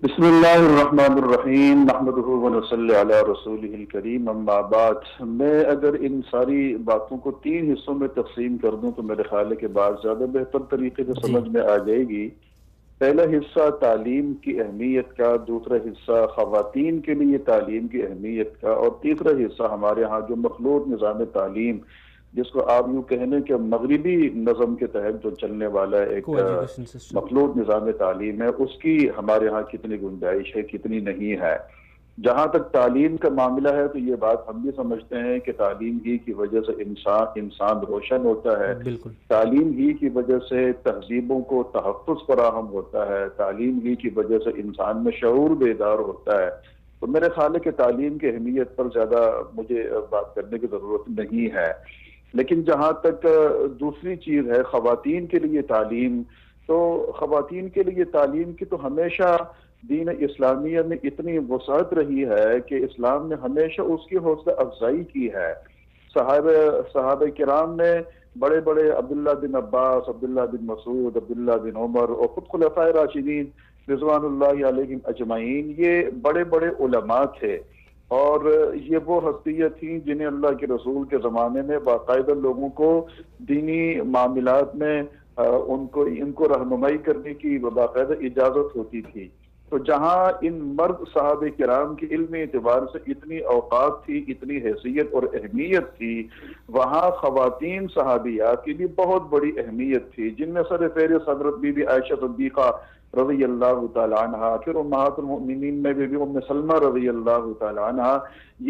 بسم اللہ الرحمن الرحیم، نحمدہ ونصلی علی رسولہ الکریم، اما بعد. میں اگر ان ساری باتوں کو 3 حصوں میں تقسیم کر دوں تو میرے خیال ہے کہ بات زیادہ بہتر طریقے سے سمجھ میں آ جائے گی. پہلا حصہ تعلیم کی اہمیت کا، دوسرا حصہ خواتین کے لیے تعلیم کی اہمیت کا، اور تیسرا حصہ ہمارے ہاں جو مخلوط نظام تعلیم، جس کو آپ یوں کہنے کہ مغربی نظم کے تحت جو چلنے والا ایک مخلوط نظام تعلیم ہے، اس کی ہمارے ہاں کتنی گنجائش ہے، کتنی نہیں ہے. جہاں تک تعلیم کا معاملہ ہے تو یہ بات ہم بھی سمجھتے ہیں کہ تعلیم ہی کی وجہ سے انسان روشن ہوتا ہے. بالکل. تعلیم ہی کی وجہ سے تہذیبوں کو تحفظ فراہم ہوتا ہے. تعلیم ہی کی وجہ سے انسان میں شعور بیدار ہوتا ہے. تو میرے خیال ہے کہ تعلیم کی اہمیت پر زیادہ مجھے بات کرنے کی ضرورت نہیں ہے. لیکن جہاں تک دوسری چیز ہے خواتین کے لیے تعلیم، تو خواتین کے لیے تعلیم کی تو ہمیشہ دین اسلامیہ میں اتنی وسعت رہی ہے کہ اسلام نے ہمیشہ اس کی حوصلہ افزائی کی ہے. صحابہ کرام نے بڑے بڑے عبداللہ بن عباس، عبداللہ بن مسعود، عبداللہ بن عمر اور خود خلفائے راشدین رضوان اللہ علیہم اجمعین، یہ بڑے بڑے علماء تھے، اور یہ وہ ہستیاں تھیں جنہیں اللہ کے رسول کے زمانے میں باقاعدہ لوگوں کو دینی معاملات میں ان کو رہنمائی کرنے کی باقاعدہ اجازت ہوتی تھی. تو جہاں ان مرد صحابہ کرام کی علمی اعتبار سے اتنی اوقات تھی، اتنی حیثیت اور اہمیت تھی، وہاں خواتین صحابیات کی بھی بہت بڑی اہمیت تھی، جن میں سر فہرست حضرت بی بی عائشہ صدیقہ رضی اللہ تعالی عنہ، پھر امہات المؤمنین میں بھی ام سلمہ رضی اللہ تعالی عنہ.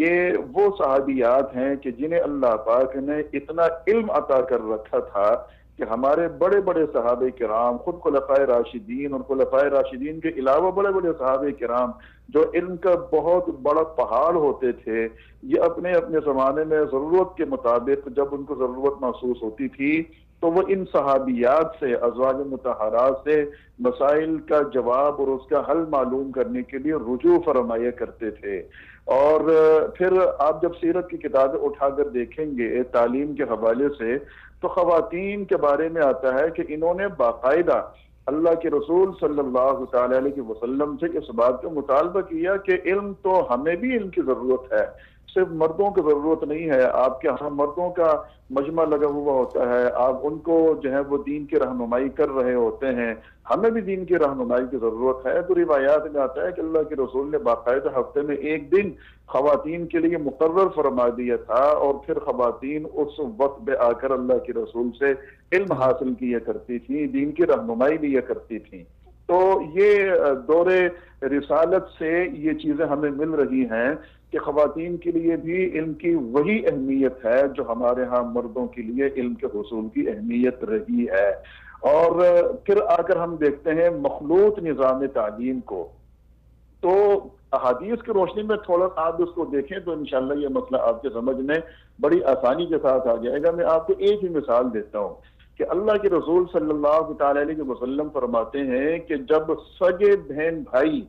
یہ وہ صحابیات ہیں کہ جنہیں اللہ پاک نے اتنا علم عطا کر رکھا تھا کہ ہمارے بڑے بڑے صحابہ کرام، خود خلفائے راشدین اور خلفائے راشدین کے علاوہ بڑے بڑے صحابہ کرام جو علم کا بہت بڑا پہاڑ ہوتے تھے، یہ اپنے اپنے زمانے میں ضرورت کے مطابق جب ان کو ضرورت محسوس ہوتی تھی تو وہ ان صحابیات سے، ازواج مطہرات سے مسائل کا جواب اور اس کا حل معلوم کرنے کے لیے رجوع فرمایا کرتے تھے. اور پھر آپ جب سیرت کی کتابیں اٹھا کر دیکھیں گے تعلیم کے حوالے سے تو خواتین کے بارے میں آتا ہے کہ انہوں نے باقاعدہ اللہ کے رسول صلی اللہ تعالی علیہ وسلم سے اس بات کا مطالبہ کیا کہ علم تو ہمیں بھی علم کی ضرورت ہے، صرف مردوں کی ضرورت نہیں ہے. آپ کے ہاں مردوں کا مجمع لگا ہوا ہوتا ہے، آپ ان کو جو ہے وہ دین کی رہنمائی کر رہے ہوتے ہیں، ہمیں بھی دین کی رہنمائی کی ضرورت ہے. تو روایات میں آتا ہے کہ اللہ کے رسول نے باقاعدہ ہفتے میں ایک دن خواتین کے لیے مقرر فرما دیا تھا، اور پھر خواتین اس وقت پہ آ کر اللہ کے رسول سے علم حاصل کیا کرتی تھیں، دین کی رہنمائی لیا کرتی تھیں. تو یہ دور رسالت سے یہ چیزیں ہمیں مل رہی ہیں کہ خواتین کے لیے بھی علم کی وہی اہمیت ہے جو ہمارے ہاں مردوں کے لیے علم کے حصول کی اہمیت رہی ہے. اور پھر آ کر ہم دیکھتے ہیں مخلوط نظام تعلیم کو، تو احادیث کی روشنی میں تھوڑا آپ اس کو دیکھیں تو انشاءاللہ یہ مسئلہ آپ کے سمجھ میں بڑی آسانی کے ساتھ آ جائے گا. میں آپ کو ایک ہی مثال دیتا ہوں کہ اللہ کے رسول صلی اللہ تعالی علیہ وسلم فرماتے ہیں کہ جب سگے بہن بھائی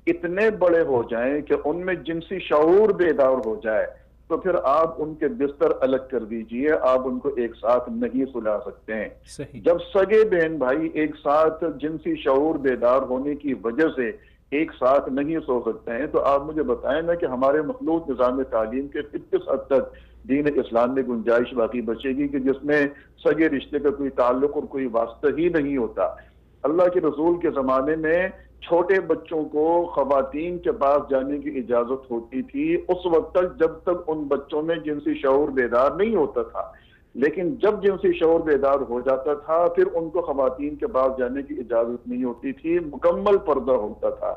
اتنے بڑے ہو جائیں کہ ان میں جنسی شعور بیدار ہو جائے تو پھر آپ ان کے بستر الگ کر دیجئے، آپ ان کو ایک ساتھ نہیں سلا سکتے ہیں. جب سگے بہن بھائی ایک ساتھ جنسی شعور بیدار ہونے کی وجہ سے ایک ساتھ نہیں سو سکتے ہیں تو آپ مجھے بتائیں نا کہ ہمارے مخلوط نظام تعلیم کے کس حد تک دین اسلام میں گنجائش باقی بچے گی کہ جس میں سگے رشتے کا کوئی تعلق اور کوئی واسطہ ہی نہیں ہوتا. اللہ کے رسول کے زمانے میں چھوٹے بچوں کو خواتین کے پاس جانے کی اجازت ہوتی تھی اس وقت تک جب تک ان بچوں میں جنسی شعور بیدار نہیں ہوتا تھا. لیکن جب جنسی شعور بیدار ہو جاتا تھا پھر ان کو خواتین کے پاس جانے کی اجازت نہیں ہوتی تھی، مکمل پردہ ہوتا تھا۔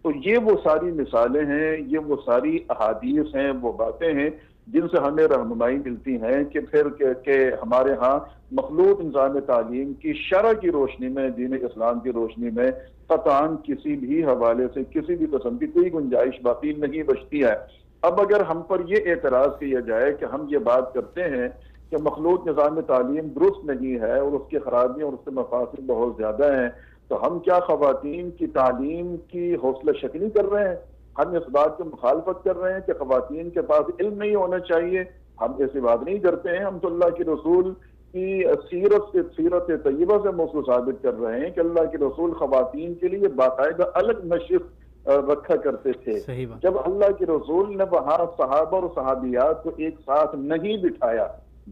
تو یہ وہ ساری مثالیں ہیں، یہ وہ ساری احادیث ہیں، وہ باتیں ہیں جن سے ہمیں رہنمائی ملتی ہیں کہ پھر کہ ہمارے ہاں مخلوط نظام تعلیم کی شرع کی روشنی میں، دین اسلام کی روشنی میں قطعاً کسی بھی حوالے سے کسی بھی قسم کی کوئی گنجائش باقی نہیں بچتی ہے۔ اب اگر ہم پر یہ اعتراض کیا جائے کہ ہم یہ بات کرتے ہیں کہ مخلوط نظام تعلیم درست نہیں ہے اور اس کی خرابیاں اور اس کے مفاسد بہت زیادہ ہیں، تو ہم کیا خواتین کی تعلیم کی حوصلہ شکنی کر رہے ہیں؟ ہم اس بات کی مخالفت کر رہے ہیں کہ خواتین کے پاس علم نہیں ہونا چاہیے؟ ہم ایسی بات نہیں کرتے ہیں۔ ہم تو اللہ کے رسول کی سیرت طیبہ سے موضوع ثابت کر رہے ہیں کہ اللہ کے رسول خواتین کے لیے باقاعدہ الگ نشست رکھا کرتے تھے۔ جب اللہ کے رسول نے وہاں صحابہ اور صحابیات کو ایک ساتھ نہیں بٹھایا،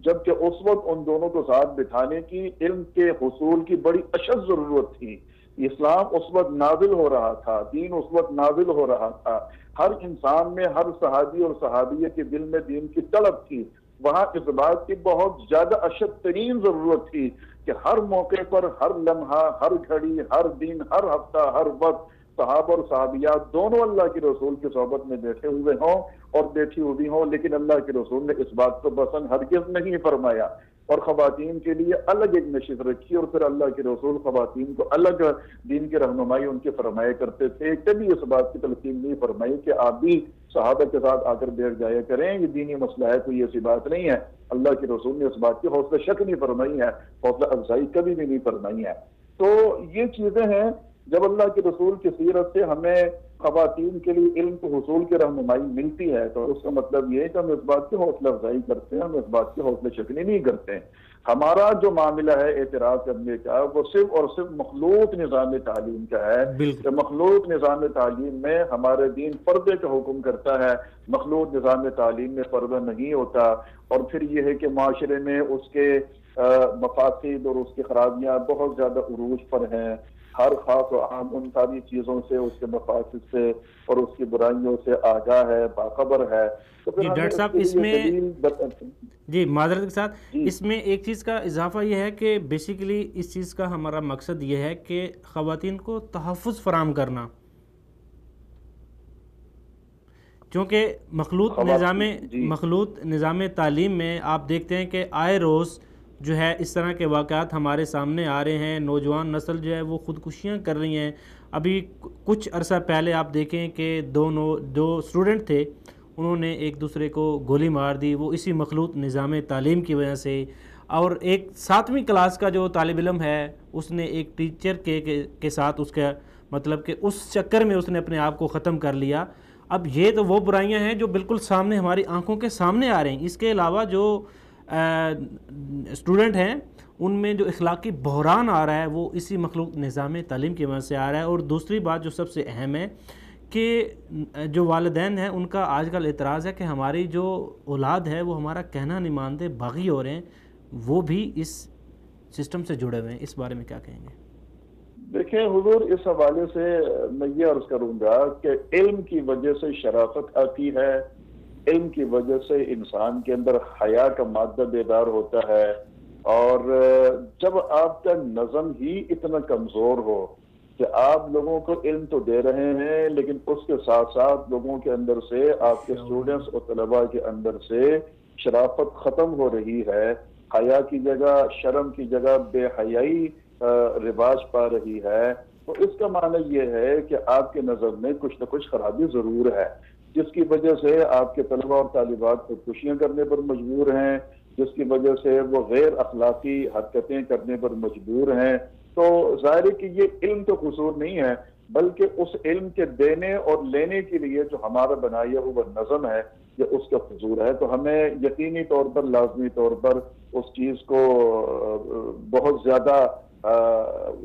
جبکہ اس وقت ان دونوں کو ساتھ بٹھانے کی علم کے حصول کی بڑی اشد ضرورت تھی۔ اسلام اس وقت نازل ہو رہا تھا، دین اس وقت نازل ہو رہا تھا، ہر انسان میں، ہر صحابی اور صحابیہ کے دل میں دین کی طلب تھی۔ وہاں اس بات کی بہت زیادہ اشد ترین ضرورت تھی کہ ہر موقع پر، ہر لمحہ، ہر گھڑی، ہر دن، ہر ہفتہ، ہر وقت صحابہ اور صحابیات دونوں اللہ کے رسول کی صحبت میں بیٹھے ہوئے ہوں اور بیٹھی ہوئی ہوں، لیکن اللہ کے رسول نے اس بات کو پسند ہرگز نہیں فرمایا اور خواتین کے لیے الگ ایک نشست رکھی، اور پھر اللہ کے رسول خواتین کو الگ دین کی رہنمائی ان کے فرمایا کرتے تھے۔ کبھی اس بات کی تلقین نہیں فرمائی کہ آپ بھی صحابہ کے ساتھ آ کر بیٹھ جایا کریں، یہ دینی مسئلہ ہے، کوئی ایسی بات نہیں ہے۔ اللہ کے رسول نے اس بات کی حوصلہ شک نہیں فرمائی ہے، حوصلہ افزائی کبھی بھی نہیں فرمائی ہے۔ تو یہ چیزیں ہیں، جب اللہ کے رسول کی سیرت سے ہمیں خواتین کے لیے علم کو حصول کی رہنمائی ملتی ہے تو اس کا مطلب یہ ہے کہ ہم اس بات کی حوصلہ افزائی کرتے ہیں، ہم اس بات کی حوصلہ شکنی نہیں کرتے۔ ہمارا جو معاملہ ہے اعتراض کرنے کا وہ صرف اور صرف مخلوط نظام تعلیم کا ہے کہ مخلوط نظام تعلیم میں ہمارے دین پردے کا حکم کرتا ہے، مخلوط نظام تعلیم میں پردہ نہیں ہوتا، اور پھر یہ ہے کہ معاشرے میں اس کے مفاسد اور اس کی خرابیاں بہت زیادہ عروج پر ہیں۔ ہر خاص و عام ان ساری چیزوں سے، اس کے مفاسد سے اور اس کی برائیوں سے آگاہ ہے، باخبر ہے۔ تو جی ڈاکٹر صاحب، اس میں جی معذرت کے ساتھ اس میں ایک چیز کا اضافہ یہ ہے کہ بیسیکلی اس چیز کا ہمارا مقصد یہ ہے کہ خواتین کو تحفظ فراہم کرنا، چونکہ مخلوط نظام تعلیم میں آپ دیکھتے ہیں کہ آئے روز جو ہے اس طرح کے واقعات ہمارے سامنے آ رہے ہیں۔ نوجوان نسل جو ہے وہ خودکشیاں کر رہی ہیں۔ ابھی کچھ عرصہ پہلے آپ دیکھیں کہ دو اسٹوڈنٹ تھے، انہوں نے ایک دوسرے کو گولی مار دی، وہ اسی مخلوط نظام تعلیم کی وجہ سے۔ اور ایک 7ویں کلاس کا جو طالب علم ہے، اس نے ایک ٹیچر کے ساتھ اس کا مطلب کہ اس چکر میں اس نے اپنے آپ کو ختم کر لیا۔ اب یہ تو وہ برائیاں ہیں جو بالکل سامنے ہماری آنکھوں کے سامنے آ رہے ہیں۔ اس کے علاوہ جو اسٹوڈنٹ ہیں ان میں جو اخلاقی بحران آ رہا ہے وہ اسی مخلوط نظام تعلیم کی وجہ سے آ رہا ہے۔ اور دوسری بات جو سب سے اہم ہے کہ جو والدین ہیں ان کا آج کل اعتراض ہے کہ ہماری جو اولاد ہے وہ ہمارا کہنا نہیں مانتے، باغی ہو رہے ہیں، وہ بھی اس سسٹم سے جڑے ہوئے ہیں۔ اس بارے میں کیا کہیں گے؟ دیکھیں حضور، اس حوالے سے میں یہ عرض کروں گا کہ علم کی وجہ سے شرافت آتی ہے، علم کی وجہ سے انسان کے اندر حیا کا مادہ بیدار ہوتا ہے، اور جب آپ کا نظم ہی اتنا کمزور ہو کہ آپ لوگوں کو علم تو دے رہے ہیں لیکن اس کے ساتھ ساتھ لوگوں کے اندر سے، آپ کے اسٹوڈنٹس اور طلباء کے اندر سے شرافت ختم ہو رہی ہے، حیا کی جگہ، شرم کی جگہ بے حیائی رواج پا رہی ہے، تو اس کا معنی یہ ہے کہ آپ کے نظر میں کچھ نہ کچھ خرابی ضرور ہے، جس کی وجہ سے آپ کے طلباء اور طالبات خودکشیاں کرنے پر مجبور ہیں، جس کی وجہ سے وہ غیر اخلاقی حرکتیں کرنے پر مجبور ہیں۔ تو ظاہر ہے کہ یہ علم تو قصور نہیں ہے، بلکہ اس علم کے دینے اور لینے کے لیے جو ہمارا بنایا ہوا نظم ہے یہ اس کا قصور ہے۔ تو ہمیں یقینی طور پر، لازمی طور پر اس چیز کو بہت زیادہ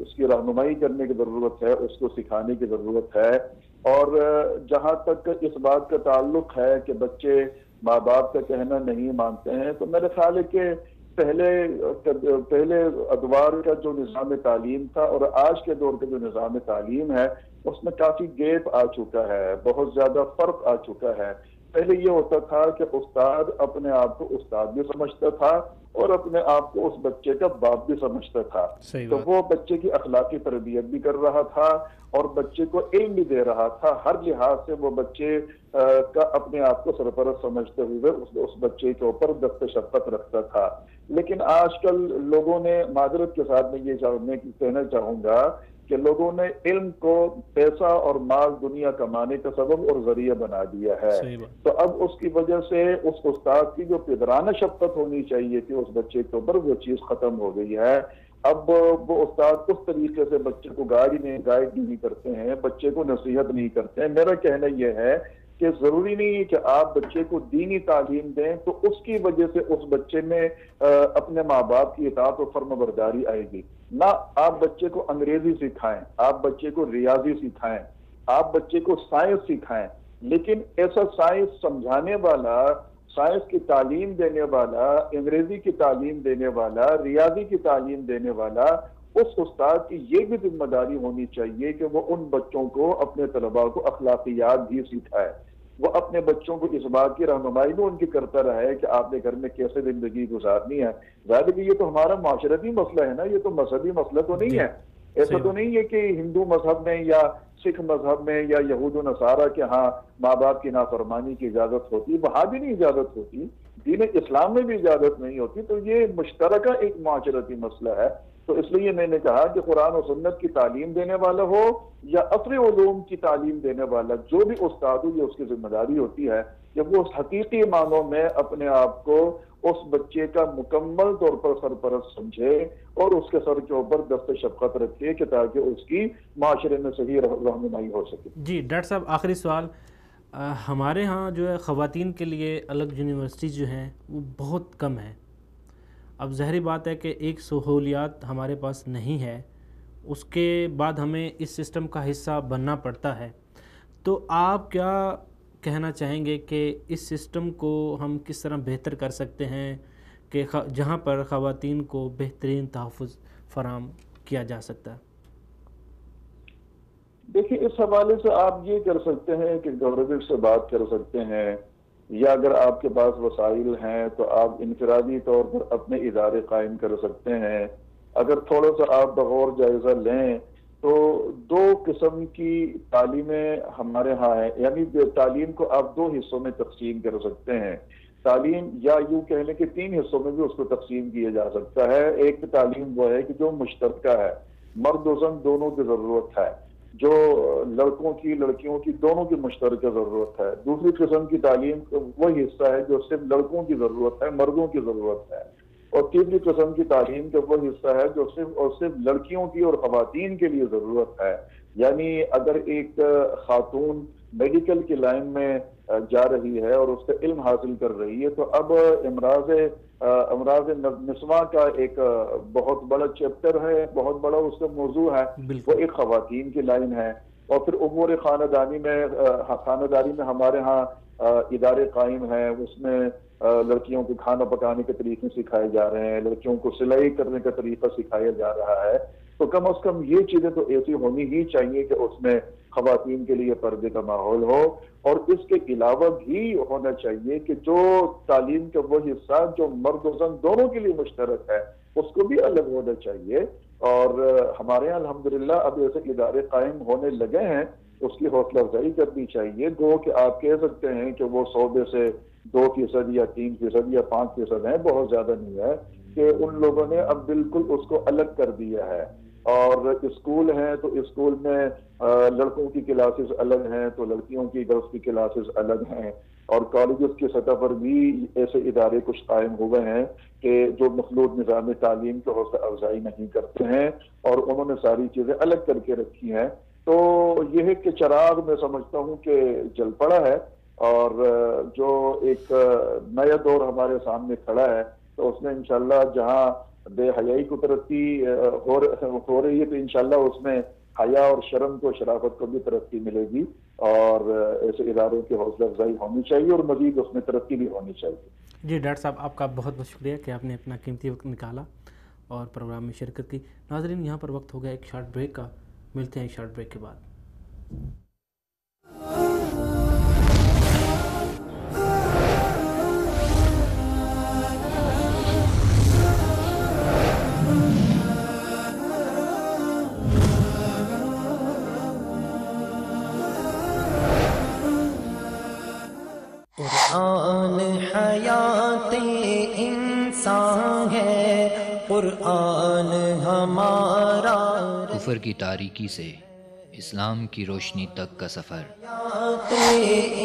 اس کی رہنمائی کرنے کی ضرورت ہے، اس کو سکھانے کی ضرورت ہے۔ اور جہاں تک اس بات کا تعلق ہے کہ بچے ماں باپ کا کہنا نہیں مانتے ہیں، تو میرے خیال ہے کہ پہلے ادوار کا جو نظام تعلیم تھا اور آج کے دور کا جو نظام تعلیم ہے اس میں کافی گیپ آ چکا ہے، بہت زیادہ فرق آ چکا ہے۔ پہلے یہ ہوتا تھا کہ استاد اپنے آپ کو استاد بھی سمجھتا تھا اور اپنے آپ کو اس بچے کا باپ بھی سمجھتا تھا، تو وہ بچے کی اخلاقی تربیت بھی کر رہا تھا اور بچے کو علم بھی دے رہا تھا، ہر لحاظ سے وہ بچے کا اپنے آپ کو سرپرست سمجھتے ہوئے اس بچے کے اوپر دست شفقت رکھتا تھا۔ لیکن آج کل لوگوں نے، معذرت کے ساتھ میں یہ کہنا چاہوں گا کہ لوگوں نے علم کو پیسہ اور مال دنیا کمانے کا سبب اور ذریعہ بنا دیا ہے، تو اب اس کی وجہ سے اس استاد کی جو پدرانہ شفقت ہونی چاہیے تھی اس بچے کے اوپر، وہ چیز ختم ہو گئی ہے۔ اب وہ استاد اس طریقے سے بچے کو گائیڈ نہیں کرتے ہیں، بچے کو نصیحت نہیں کرتے ہیں۔ میرا کہنا یہ ہے کہ ضروری نہیں ہے کہ آپ بچے کو دینی تعلیم دیں تو اس کی وجہ سے اس بچے میں اپنے ماں باپ کی اطاعت و فرم برداری آئے گی، نہ آپ بچے کو انگریزی سکھائیں، آپ بچے کو ریاضی سکھائیں، آپ بچے کو سائنس سکھائیں، لیکن ایسا سائنس سمجھانے والا، سائنس کی تعلیم دینے والا، انگریزی کی تعلیم دینے والا، ریاضی کی تعلیم دینے والا اس استاد کی یہ بھی ذمہ داری ہونی چاہیے کہ وہ ان بچوں کو، اپنے طلباء کو اخلاقیات بھی سکھائے، وہ اپنے بچوں کو اس بات کی رہنمائی بھی ان کی کرتا رہے کہ آپ نے گھر میں کیسے زندگی گزارنی ہے۔ ظاہر کہ یہ تو ہمارا معاشرتی مسئلہ ہے نا، یہ تو مذہبی مسئلہ تو نہیں ہے۔ ایسا تو نہیں ہے کہ ہندو مذہب میں یا سکھ مذہب میں یا یہود و نصارہ کے ہاں ماں باپ کی نافرمانی کی اجازت ہوتی، وہاں بھی نہیں اجازت ہوتی، دین اسلام میں بھی اجازت نہیں ہوتی، تو یہ مشترکہ ایک معاشرتی مسئلہ ہے۔ تو اس لیے میں نے کہا کہ قرآن و سنت کی تعلیم دینے والا ہو یا عصری علوم کی تعلیم دینے والا، جو بھی استاد ہو، یہ اس کی ذمہ داری ہوتی ہے کہ وہ اس حقیقی معنوں میں اپنے آپ کو اس بچے کا مکمل طور پر سرپرست سمجھے اور اس کے سر کے اوپر دست شفقت رکھے کہ تاکہ اس کی معاشرے میں صحیح رہنمائی ہو سکے۔ جی ڈاکٹر صاحب، آخری سوال، ہمارے ہاں جو ہے خواتین کے لیے الگ یونیورسٹیز جو ہیں وہ بہت کم ہیں۔ اب ظاہری بات ہے کہ ایک سہولیات ہمارے پاس نہیں ہے، اس کے بعد ہمیں اس سسٹم کا حصہ بننا پڑتا ہے، تو آپ کیا کہنا چاہیں گے کہ اس سسٹم کو ہم کس طرح بہتر کر سکتے ہیں کہ جہاں پر خواتین کو بہترین تحفظ فراہم کیا جا سکتا ہے؟ دیکھیں، اس حوالے سے آپ یہ کر سکتے ہیں کہ گورنمنٹ سے بات کر سکتے ہیں، یا اگر آپ کے پاس وسائل ہیں تو آپ انفرادی طور پر اپنے ادارے قائم کر سکتے ہیں۔ اگر تھوڑا سا آپ بغور جائزہ لیں تو دو قسم کی تعلیمیں ہمارے ہاں ہیں، یعنی تعلیم کو آپ دو حصوں میں تقسیم کر سکتے ہیں۔ تعلیم، یا یوں کہہ لیں کہ تین حصوں میں بھی اس کو تقسیم کیا جا سکتا ہے۔ ایک تعلیم وہ ہے کہ جو مشترکہ ہے، مرد و زن دونوں کی ضرورت ہے، جو لڑکوں کی لڑکیوں کی دونوں کی مشترکہ ضرورت ہے۔ دوسری قسم کی تعلیم وہ حصہ ہے جو صرف لڑکوں کی ضرورت ہے، مردوں کی ضرورت ہے۔ اور تیسری قسم کی تعلیم کا وہ حصہ ہے جو صرف اور صرف لڑکیوں کی اور خواتین کے لیے ضرورت ہے۔ یعنی اگر ایک خاتون میڈیکل کی لائن میں جا رہی ہے اور اس کا علم حاصل کر رہی ہے تو اب امراض نسواں کا ایک بہت بڑا چیپٹر ہے، بہت بڑا اس کا موضوع ہے، وہ ایک خواتین کی لائن ہے۔ اور پھر امور خاندانی میں ہمارے ہاں ادارے قائم ہیں، اس میں لڑکیوں کو کھانا پکانے کے طریقے سکھائے جا رہے ہیں، لڑکیوں کو سلائی کرنے کا طریقہ سکھایا جا رہا ہے۔ تو کم از کم یہ چیزیں تو ایسی ہونی ہی چاہیے کہ اس میں خواتین کے لیے پردے کا ماحول ہو، اور اس کے علاوہ بھی ہونا چاہیے کہ جو تعلیم کا وہ حصہ جو مرد و زن دونوں کے لیے مشترک ہے اس کو بھی الگ ہونا چاہیے۔ اور ہمارے یہاں الحمدللہ اب ایسے ادارے قائم ہونے لگے ہیں، اس کی حوصلہ افزائی کرنی چاہیے۔ گو کہ آپ کہہ سکتے ہیں کہ وہ 100 میں سے 2% یا 3% یا 5% ہیں، بہت زیادہ نہیں ہے، کہ ان لوگوں نے اب بالکل اس کو الگ کر دیا ہے۔ اور اسکول ہیں تو اسکول میں لڑکوں کی کلاسز الگ ہیں تو لڑکیوں کی گرلس کی کلاسز الگ ہیں، اور کالجز کی سطح پر بھی ایسے ادارے کچھ قائم ہوئے ہیں کہ جو مخلوط نظام تعلیم کی حوصلہ افزائی نہیں کرتے ہیں، اور انہوں نے ساری چیزیں الگ کر کے رکھی ہیں۔ تو یہ ہے کہ چراغ میں سمجھتا ہوں کہ جل پڑا ہے، اور جو ایک نیا دور ہمارے سامنے کھڑا ہے تو اس میں انشاءاللہ جہاں بے حیائی کو ترقی ہو رہی ہے تو انشاءاللہ اس میں حیا اور شرم کو، شرافت کو بھی ترقی ملے گی، اور ایسے اداروں کی حوصلہ افزائی ہونی چاہیے اور مزید اس میں ترقی بھی ہونی چاہیے۔ جی ڈاکٹر صاحب، آپ کا بہت بہت شکریہ کہ آپ نے اپنا قیمتی وقت نکالا اور پروگرام میں شرکت کی۔ ناظرین، یہاں پر وقت ہو گیا ایک شارٹ بریک کا، ملتے ہیں ایک شارٹ بریک کے بعد۔ قرآن ہمارا کفر کی تاریکی سے اسلام کی روشنی تک کا سفر،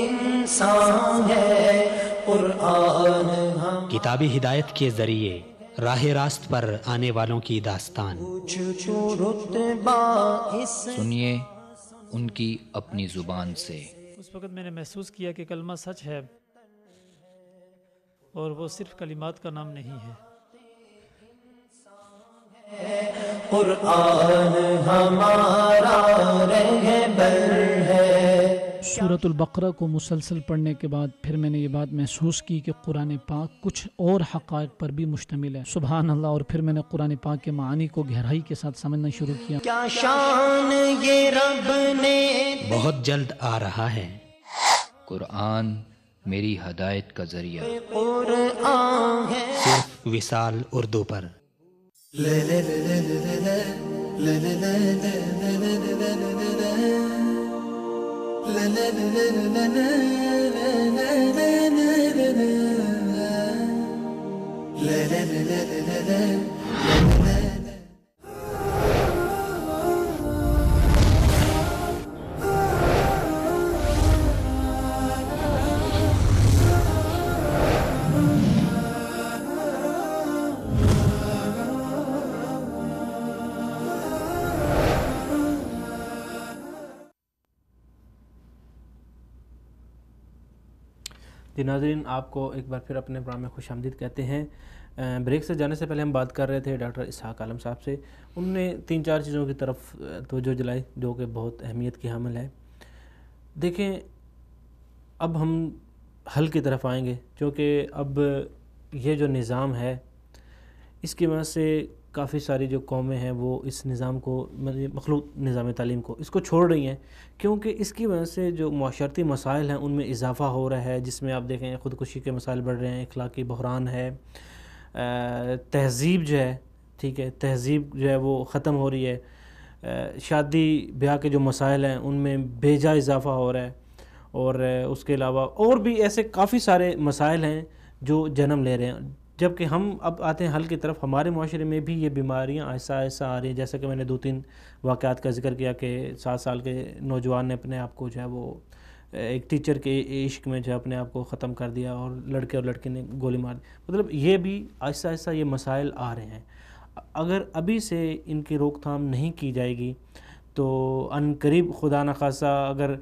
انسان ہے قرآن ہم کتابی ہدایت کے ذریعے راہ راست پر آنے والوں کی داستان، رتبہ اس سنیے ان کی اپنی زبان سے۔ اس وقت میں نے محسوس کیا کہ کلمہ سچ ہے اور وہ صرف کلمات کا نام نہیں ہے۔ قرآن ہمارا رہبر ہے۔ سورۃ البقرہ کو مسلسل پڑھنے کے بعد پھر میں نے یہ بات محسوس کی کہ قرآن پاک کچھ اور حقائق پر بھی مشتمل ہے، سبحان اللہ۔ اور پھر میں نے قرآن پاک کے معانی کو گہرائی کے ساتھ سمجھنا شروع کیا۔ کیا شان یہ رب نے، بہت جلد آ رہا ہے۔ قرآن میری ہدایت کا ذریعہ، قرآن ہے۔ صرف وصال اردو پر۔ جی ناظرین، آپ کو ایک بار پھر اپنے پروگرام میں خوش آمدید کہتے ہیں۔ بریک سے جانے سے پہلے ہم بات کر رہے تھے ڈاکٹر اسحاق عالم صاحب سے۔ انہوں نے 3-4 چیزوں کی طرف توجہ دلائی جو کہ بہت اہمیت کی حامل ہے۔ دیکھیں، اب ہم حل کی طرف آئیں گے، کیونکہ اب یہ جو نظام ہے اس کی وجہ سے کافی ساری جو قومیں ہیں وہ اس نظام کو، مخلوط نظام تعلیم کو، اس کو چھوڑ رہی ہیں، کیونکہ اس کی وجہ سے جو معاشرتی مسائل ہیں ان میں اضافہ ہو رہا ہے، جس میں آپ دیکھیں خودکشی کے مسائل بڑھ رہے ہیں، اخلاقی بحران ہے، تہذیب جو ہے، ٹھیک ہے، تہذیب جو ہے وہ ختم ہو رہی ہے، شادی بیاہ کے جو مسائل ہیں ان میں بے جا اضافہ ہو رہا ہے، اور اس کے علاوہ اور بھی ایسے کافی سارے مسائل ہیں جو جنم لے رہے ہیں۔ جبکہ ہم اب آتے ہیں حل کی طرف، ہمارے معاشرے میں بھی یہ بیماریاں ایسا آ رہی ہیں، جیسا کہ میں نے 2-3 واقعات کا ذکر کیا کہ 7 سال کے نوجوان نے اپنے آپ کو جو ہے وہ ایک ٹیچر کے عشق میں جو ہے اپنے آپ کو ختم کر دیا، اور لڑکے اور لڑکی نے گولی مار دی۔ مطلب یہ بھی آہستہ یہ مسائل آ رہے ہیں۔ اگر ابھی سے ان کی روک تھام نہیں کی جائے گی تو ان قریب خدا نخواستہ اگر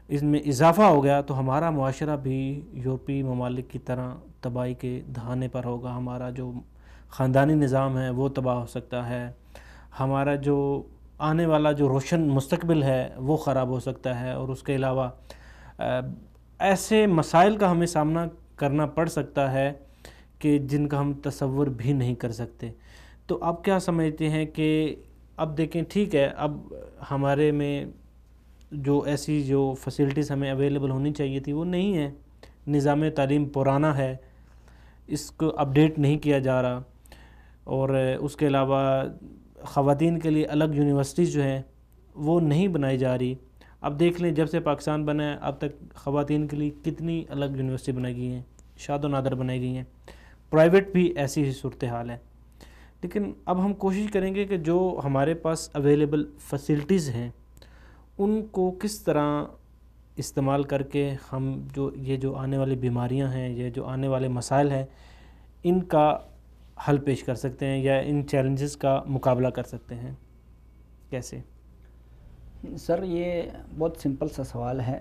اس میں اضافہ ہو گیا تو ہمارا معاشرہ بھی یورپی ممالک کی طرح تباہی کے دہانے پر ہوگا۔ ہمارا جو خاندانی نظام ہے وہ تباہ ہو سکتا ہے، ہمارا جو آنے والا جو روشن مستقبل ہے وہ خراب ہو سکتا ہے، اور اس کے علاوہ ایسے مسائل کا ہمیں سامنا کرنا پڑ سکتا ہے کہ جن کا ہم تصور بھی نہیں کر سکتے۔ تو آپ کیا سمجھتے ہیں کہ اب دیکھیں، ٹھیک ہے، اب ہمارے میں جو ایسی جو فیسلٹیز ہمیں اویلیبل ہونی چاہیے تھی وہ نہیں ہے، نظام تعلیم پرانا ہے، اس کو اپڈیٹ نہیں کیا جا رہا، اور اس کے علاوہ خواتین کے لیے الگ یونیورسٹیز جو ہیں وہ نہیں بنائی جا رہی۔ اب دیکھ لیں، جب سے پاکستان بنا ہے اب تک خواتین کے لیے کتنی الگ یونیورسٹی بنائی گئی ہیں، شاد و نادر بنائی گئی ہیں، پرائیویٹ بھی ایسی ہی صورتحال ہے۔ لیکن اب ہم کوشش کریں گے کہ جو ہمارے پاس اویلیبل فیسلٹیز ہیں ان کو کس طرح استعمال کر کے ہم جو آنے والی بیماریاں ہیں، یہ جو آنے والے مسائل ہیں، ان کا حل پیش کر سکتے ہیں یا ان چیلنجز کا مقابلہ کر سکتے ہیں، کیسے؟ سر، یہ بہت سمپل سا سوال ہے۔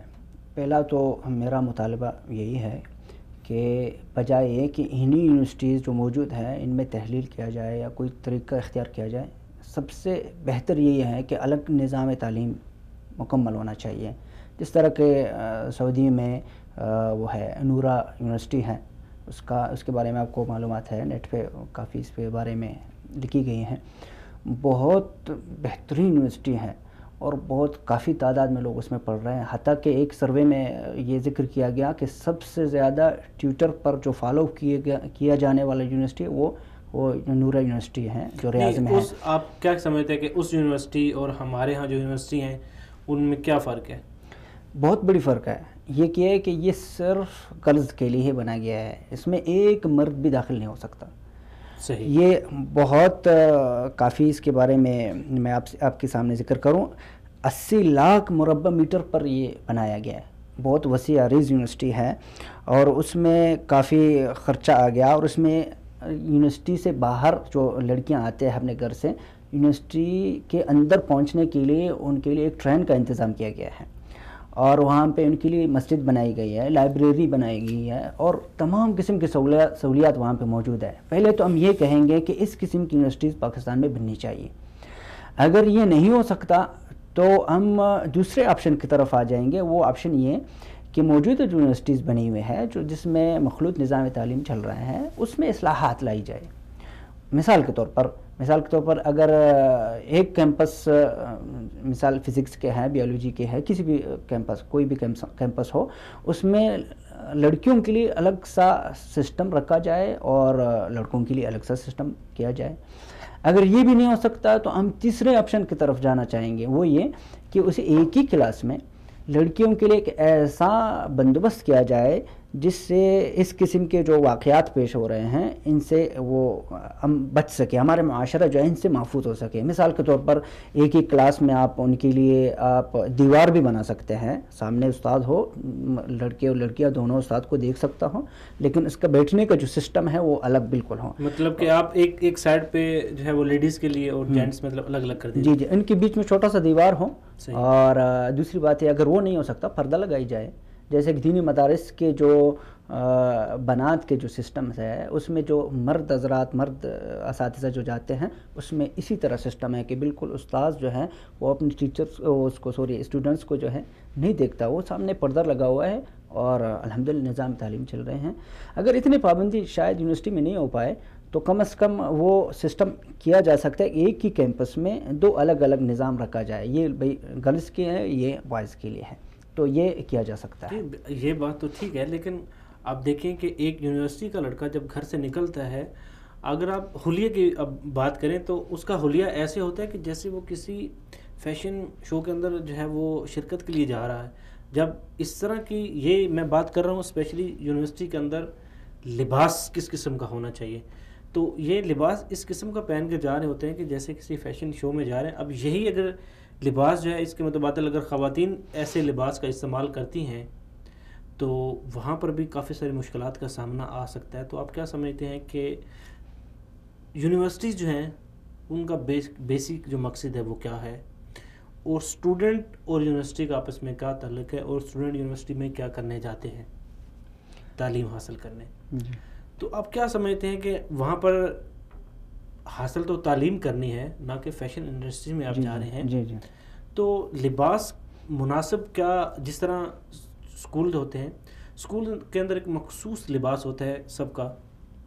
پہلا تو میرا مطالبہ یہی ہے کہ بجائے یہ کہ انہی یونیورسٹیز جو موجود ہیں ان میں تحلیل کیا جائے یا کوئی طریقہ اختیار کیا جائے، سب سے بہتر یہی ہے کہ الگ نظام تعلیم مکمل ہونا چاہیے۔ جس طرح کہ سعودی میں وہ ہے نورا یونیورسٹی ہے، اس کے بارے میں آپ کو معلومات ہے، نیٹ پہ کافی اس کے بارے میں لکھی گئی ہیں۔ بہت بہترین یونیورسٹی ہے اور بہت کافی تعداد میں لوگ اس میں پڑھ رہے ہیں، حتیٰ کہ ایک سروے میں یہ ذکر کیا گیا کہ سب سے زیادہ ٹیوٹر پر جو فالو کیا جانے والا یونیورسٹی وہ نورا یونیورسٹی ہے جو ریاض میں ہے۔ آپ کیا سمجھتے ہیں کہ اس یونیورسٹی اور ہمارے ہاں جو یونیورسٹی ہیں ان میں کیا فرق ہے؟ بہت بڑی فرق ہے۔ یہ کیا ہے کہ یہ صرف گرلز کے لیے ہی بنا گیا ہے، اس میں ایک مرد بھی داخل نہیں ہو سکتا، صحیح. یہ بہت کافی اس کے بارے میں آپ کے سامنے ذکر کروں. 80 لاکھ مربع میٹر پر یہ بنایا گیا ہے. بہت وسیع عریض یونیورسٹی ہے اور اس میں کافی خرچہ آ گیا. اور اس میں یونیورسٹی سے باہر جو لڑکیاں آتے ہیں اپنے گھر سے یونیورسٹی کے اندر پہنچنے کے لیے ان کے لیے ایک ٹرین کا انتظام کیا گیا ہے اور وہاں پہ ان کے لیے مسجد بنائی گئی ہے, لائبریری بنائی گئی ہے اور تمام قسم کی سہولیات وہاں پہ موجود ہے. پہلے تو ہم یہ کہیں گے کہ اس قسم کی یونیورسٹیز پاکستان میں بننی چاہیے. اگر یہ نہیں ہو سکتا تو ہم دوسرے آپشن کی طرف آ جائیں گے. وہ آپشن یہ کہ موجودہ جو یونیورسٹیز بنی ہوئی ہے جس میں مخلوط نظام تعلیم چل رہے ہیں اس میں اصلاحات لائی جائے. مثال کے طور پر اگر ایک کیمپس مثال فزکس کے ہے, بیولوجی کے ہے, کسی بھی کیمپس کوئی بھی کیمپس ہو, اس میں لڑکیوں کے لیے الگ سا سسٹم رکھا جائے اور لڑکوں کے لیے الگ سا سسٹم کیا جائے. اگر یہ بھی نہیں ہو سکتا تو ہم تیسرے آپشن کی طرف جانا چاہیں گے. وہ یہ کہ اسے ایک ہی کلاس میں لڑکیوں کے لیے ایک ایسا بندوبست کیا جائے جس سے اس قسم کے جو واقعات پیش ہو رہے ہیں ان سے وہ ہم بچ سکیں, ہمارے معاشرہ جو ہے ان سے محفوظ ہو سکے. مثال کے طور پر ایک ہی کلاس میں آپ ان کے لیے آپ دیوار بھی بنا سکتے ہیں, سامنے استاد ہو, لڑکے اور لڑکیاں دونوں استاد کو دیکھ سکتا ہوں, لیکن اس کا بیٹھنے کا جو سسٹم ہے وہ الگ بالکل ہو. مطلب کہ آپ ایک سائڈ پہ جو ہے وہ لیڈیز کے لیے اور جینٹس مطلب الگ الگ کر دیجیے. جی, ان کے بیچ میں چھوٹا سا دیوار ہو. اور دوسری بات ہے اگر وہ نہیں ہو سکتا پردہ لگائی جائے. جیسے کہ دینی مدارس کے جو بنات کے جو سسٹمز ہے اس میں جو مرد حضرات مرد اساتذہ جو جاتے ہیں اس میں اسی طرح سسٹم ہے کہ بالکل استاذ جو ہے وہ اپنے اسٹوڈنٹس کو جو ہے نہیں دیکھتا, وہ سامنے پردہ لگا ہوا ہے اور الحمدللہ نظام تعلیم چل رہے ہیں. اگر اتنی پابندی شاید یونیورسٹی میں نہیں ہو پائے تو کم از کم وہ سسٹم کیا جا سکتا ہے. ایک ہی کیمپس میں 2 الگ الگ نظام رکھا جائے, یہ بھائی گرلز کے ہیں یہ بوائز کے لیے ہے, تو یہ کیا جا سکتا ہے. یہ بات تو ٹھیک ہے, لیکن آپ دیکھیں کہ ایک یونیورسٹی کا لڑکا جب گھر سے نکلتا ہے, اگر آپ حلیے کی اب بات کریں تو اس کا حلیہ ایسے ہوتا ہے کہ جیسے وہ کسی فیشن شو کے اندر جو ہے وہ شرکت کے لیے جا رہا ہے. جب اس طرح کی یہ میں بات کر رہا ہوں اسپیشلی یونیورسٹی کے اندر لباس کس قسم کا ہونا چاہیے, تو یہ لباس اس قسم کا پہن کے جا رہے ہوتے ہیں کہ جیسے کسی فیشن شو میں جا رہے ہیں. اب یہی اگر لباس جو ہے اس کے متبادل اگر خواتین ایسے لباس کا استعمال کرتی ہیں تو وہاں پر بھی کافی ساری مشکلات کا سامنا آ سکتا ہے. تو آپ کیا سمجھتے ہیں کہ یونیورسٹیز جو ہیں ان کا بیسک جو مقصد ہے وہ کیا ہے, اور اسٹوڈنٹ اور یونیورسٹی کا آپس میں کیا تعلق ہے, اور اسٹوڈنٹ یونیورسٹی میں کیا کرنے جاتے ہیں تعلیم حاصل کرنے, تو آپ کیا سمجھتے ہیں کہ وہاں پر حاصل تو تعلیم کرنی ہے نہ کہ فیشن انڈسٹری میں آپ جا رہے ہیں, تو لباس مناسب کیا, جس طرح اسکول ہوتے ہیں اسکول کے اندر ایک مخصوص لباس ہوتا ہے سب کا,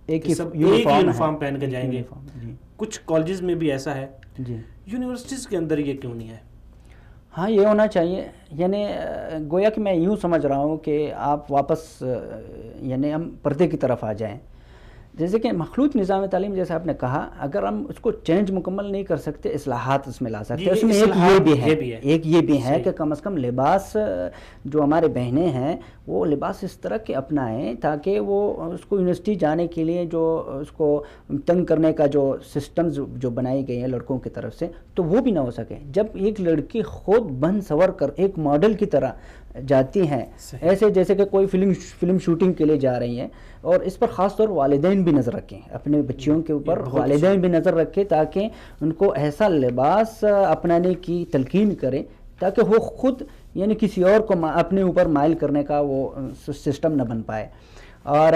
ایک یونیفارم پہن کے جائیں گے, کچھ کالجز میں بھی ایسا ہے, یونیورسٹیز کے اندر یہ کیوں نہیں ہے؟ ہاں یہ ہونا چاہیے. یعنی گویا کہ میں یوں سمجھ رہا ہوں کہ آپ واپس یعنی ہم پردے کی طرف آ جائیں. جیسے کہ مخلوط نظام تعلیم جیسے آپ نے کہا اگر ہم اس کو چینج مکمل نہیں کر سکتے اصلاحات اس میں لا سکتے ہیں. اس میں ایک یہ بھی ہے کہ کم از کم لباس جو ہمارے بہنیں ہیں وہ لباس اس طرح کے اپنائیں تاکہ وہ اس کو یونیورسٹی جانے کے لیے جو اس کو تنگ کرنے کا جو سسٹمز جو بنائی گئی ہیں لڑکوں کی طرف سے تو وہ بھی نہ ہو سکے. جب ایک لڑکی خود بن سور کر ایک ماڈل کی طرح جاتی ہیں ایسے جیسے کہ کوئی فلم شوٹنگ کے لیے جا رہی ہیں, اور اس پر خاص طور والدین بھی نظر رکھیں, اپنے بچیوں کے اوپر والدین بھی نظر رکھیں تاکہ ان کو ایسا لباس اپنانے کی تلقین کریں تاکہ وہ خود یعنی کسی اور کو اپنے اوپر مائل کرنے کا وہ سسٹم نہ بن پائے. اور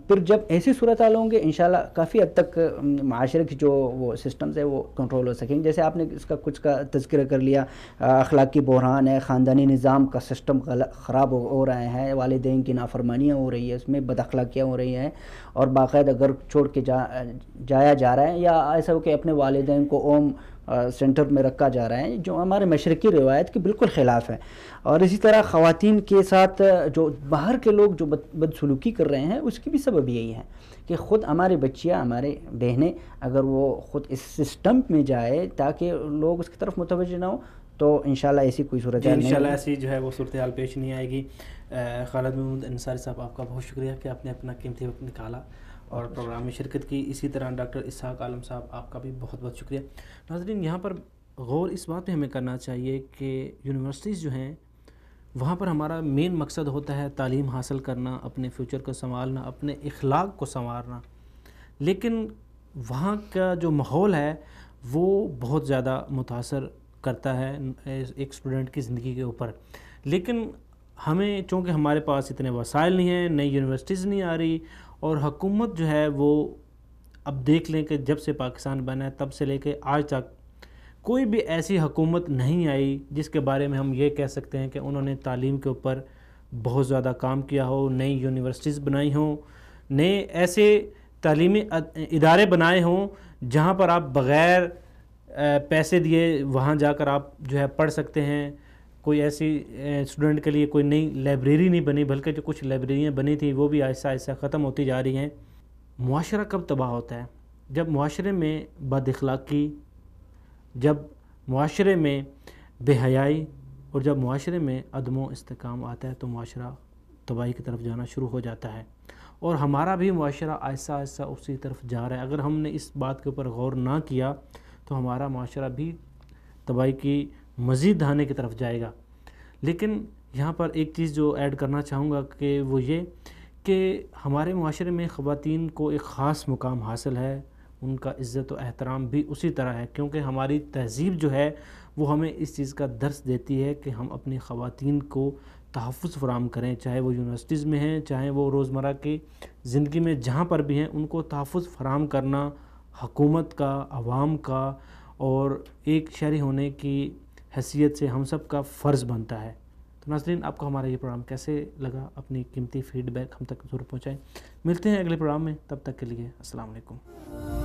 پھر جب ایسی صورتحال ہوں گے انشاءاللہ کافی حد تک معاشرے کی جو وہ سسٹمز ہے وہ کنٹرول ہو سکیں. جیسے آپ نے اس کا کچھ کا تذکرہ کر لیا, اخلاقی بحران ہے, خاندانی نظام کا سسٹم خراب ہو رہے ہیں, والدین کی نافرمانیاں ہو رہی ہے, اس میں بد اخلاقیاں ہو رہی ہیں, اور باقاعدہ گھر چھوڑ کے جایا جا رہا ہے, یا ایسا ہو کہ اپنے والدین کو اوم سینٹر میں رکھا جا رہا ہے جو ہمارے مشرقی روایت کے بالکل خلاف ہے. اور اسی طرح خواتین کے ساتھ جو باہر کے لوگ جو بدسلوکی کر رہے ہیں اس کی بھی سبب یہی ہے کہ خود ہماری بچیاں ہمارے بہنیں اگر وہ خود اس سسٹم میں جائے تاکہ لوگ اس کی طرف متوجہ نہ ہوں تو انشاءاللہ ایسی کوئی صورتحال نہیں, انشاءاللہ ایسی جو ہے وہ صورتحال پیش نہیں آئے گی. خالد محمود انصاری صاحب آپ کا بہت شکریہ کہ آپ نے اپنا قیمتی وقت نکالا اور پروگرام میں شرکت کی. اسی طرح ڈاکٹر اسحاق عالم صاحب آپ کا بھی بہت بہت شکریہ. ناظرین یہاں پر غور اس بات پہ ہمیں کرنا چاہیے کہ یونیورسٹیز جو ہیں وہاں پر ہمارا مین مقصد ہوتا ہے تعلیم حاصل کرنا، اپنے فیوچر کو سنبھالنا، اپنے اخلاق کو سنوارنا، لیکن وہاں کا جو ماحول ہے وہ بہت زیادہ متاثر کرتا ہے ایک اسٹوڈنٹ کی زندگی کے اوپر. لیکن ہمیں چونکہ ہمارے پاس اتنے وسائل نہیں ہیں، نئی یونیورسٹیز نہیں آ رہی، اور حکومت جو ہے وہ اب دیکھ لیں کہ جب سے پاکستان بنا ہے تب سے لے کے آج تک کوئی بھی ایسی حکومت نہیں آئی جس کے بارے میں ہم یہ کہہ سکتے ہیں کہ انہوں نے تعلیم کے اوپر بہت زیادہ کام کیا ہو، نئی یونیورسٹیز بنائی ہوں، نئے ایسے تعلیمی ادارے بنائے ہوں جہاں پر آپ بغیر پیسے دیے وہاں جا کر آپ جو ہے پڑھ سکتے ہیں. کوئی ایسی اسٹوڈنٹ کے لیے کوئی نئی لائبریری نہیں بنی، بلکہ جو کچھ لائبریریاں بنی تھیں وہ بھی آہستہ آہستہ ختم ہوتی جا رہی ہیں. معاشرہ کب تباہ ہوتا ہے؟ جب معاشرے میں بد اخلاقی، جب معاشرے میں بے حیائی، اور جب معاشرے میں عدم و استحکام آتا ہے تو معاشرہ تباہی کی طرف جانا شروع ہو جاتا ہے. اور ہمارا بھی معاشرہ آہستہ آہستہ اسی طرف جا رہا ہے. اگر ہم نے اس بات کے اوپر غور نہ کیا تو ہمارا معاشرہ بھی تباہی کی مزید دہانے کی طرف جائے گا. لیکن یہاں پر ایک چیز جو ایڈ کرنا چاہوں گا کہ وہ یہ کہ ہمارے معاشرے میں خواتین کو ایک خاص مقام حاصل ہے، ان کا عزت و احترام بھی اسی طرح ہے، کیونکہ ہماری تہذیب جو ہے وہ ہمیں اس چیز کا درس دیتی ہے کہ ہم اپنی خواتین کو تحفظ فراہم کریں، چاہے وہ یونیورسٹیز میں ہیں، چاہے وہ روزمرہ کی زندگی میں جہاں پر بھی ہیں، ان کو تحفظ فراہم کرنا حکومت کا، عوام کا اور ایک شہری ہونے کی حیثیت سے ہم سب کا فرض بنتا ہے. تو ناظرین آپ کو ہمارا یہ پروگرام کیسے لگا؟ اپنی قیمتی فیڈ بیک ہم تک ضرور پہنچائیں. ملتے ہیں اگلے پروگرام میں، تب تک کے لیے السلام علیکم.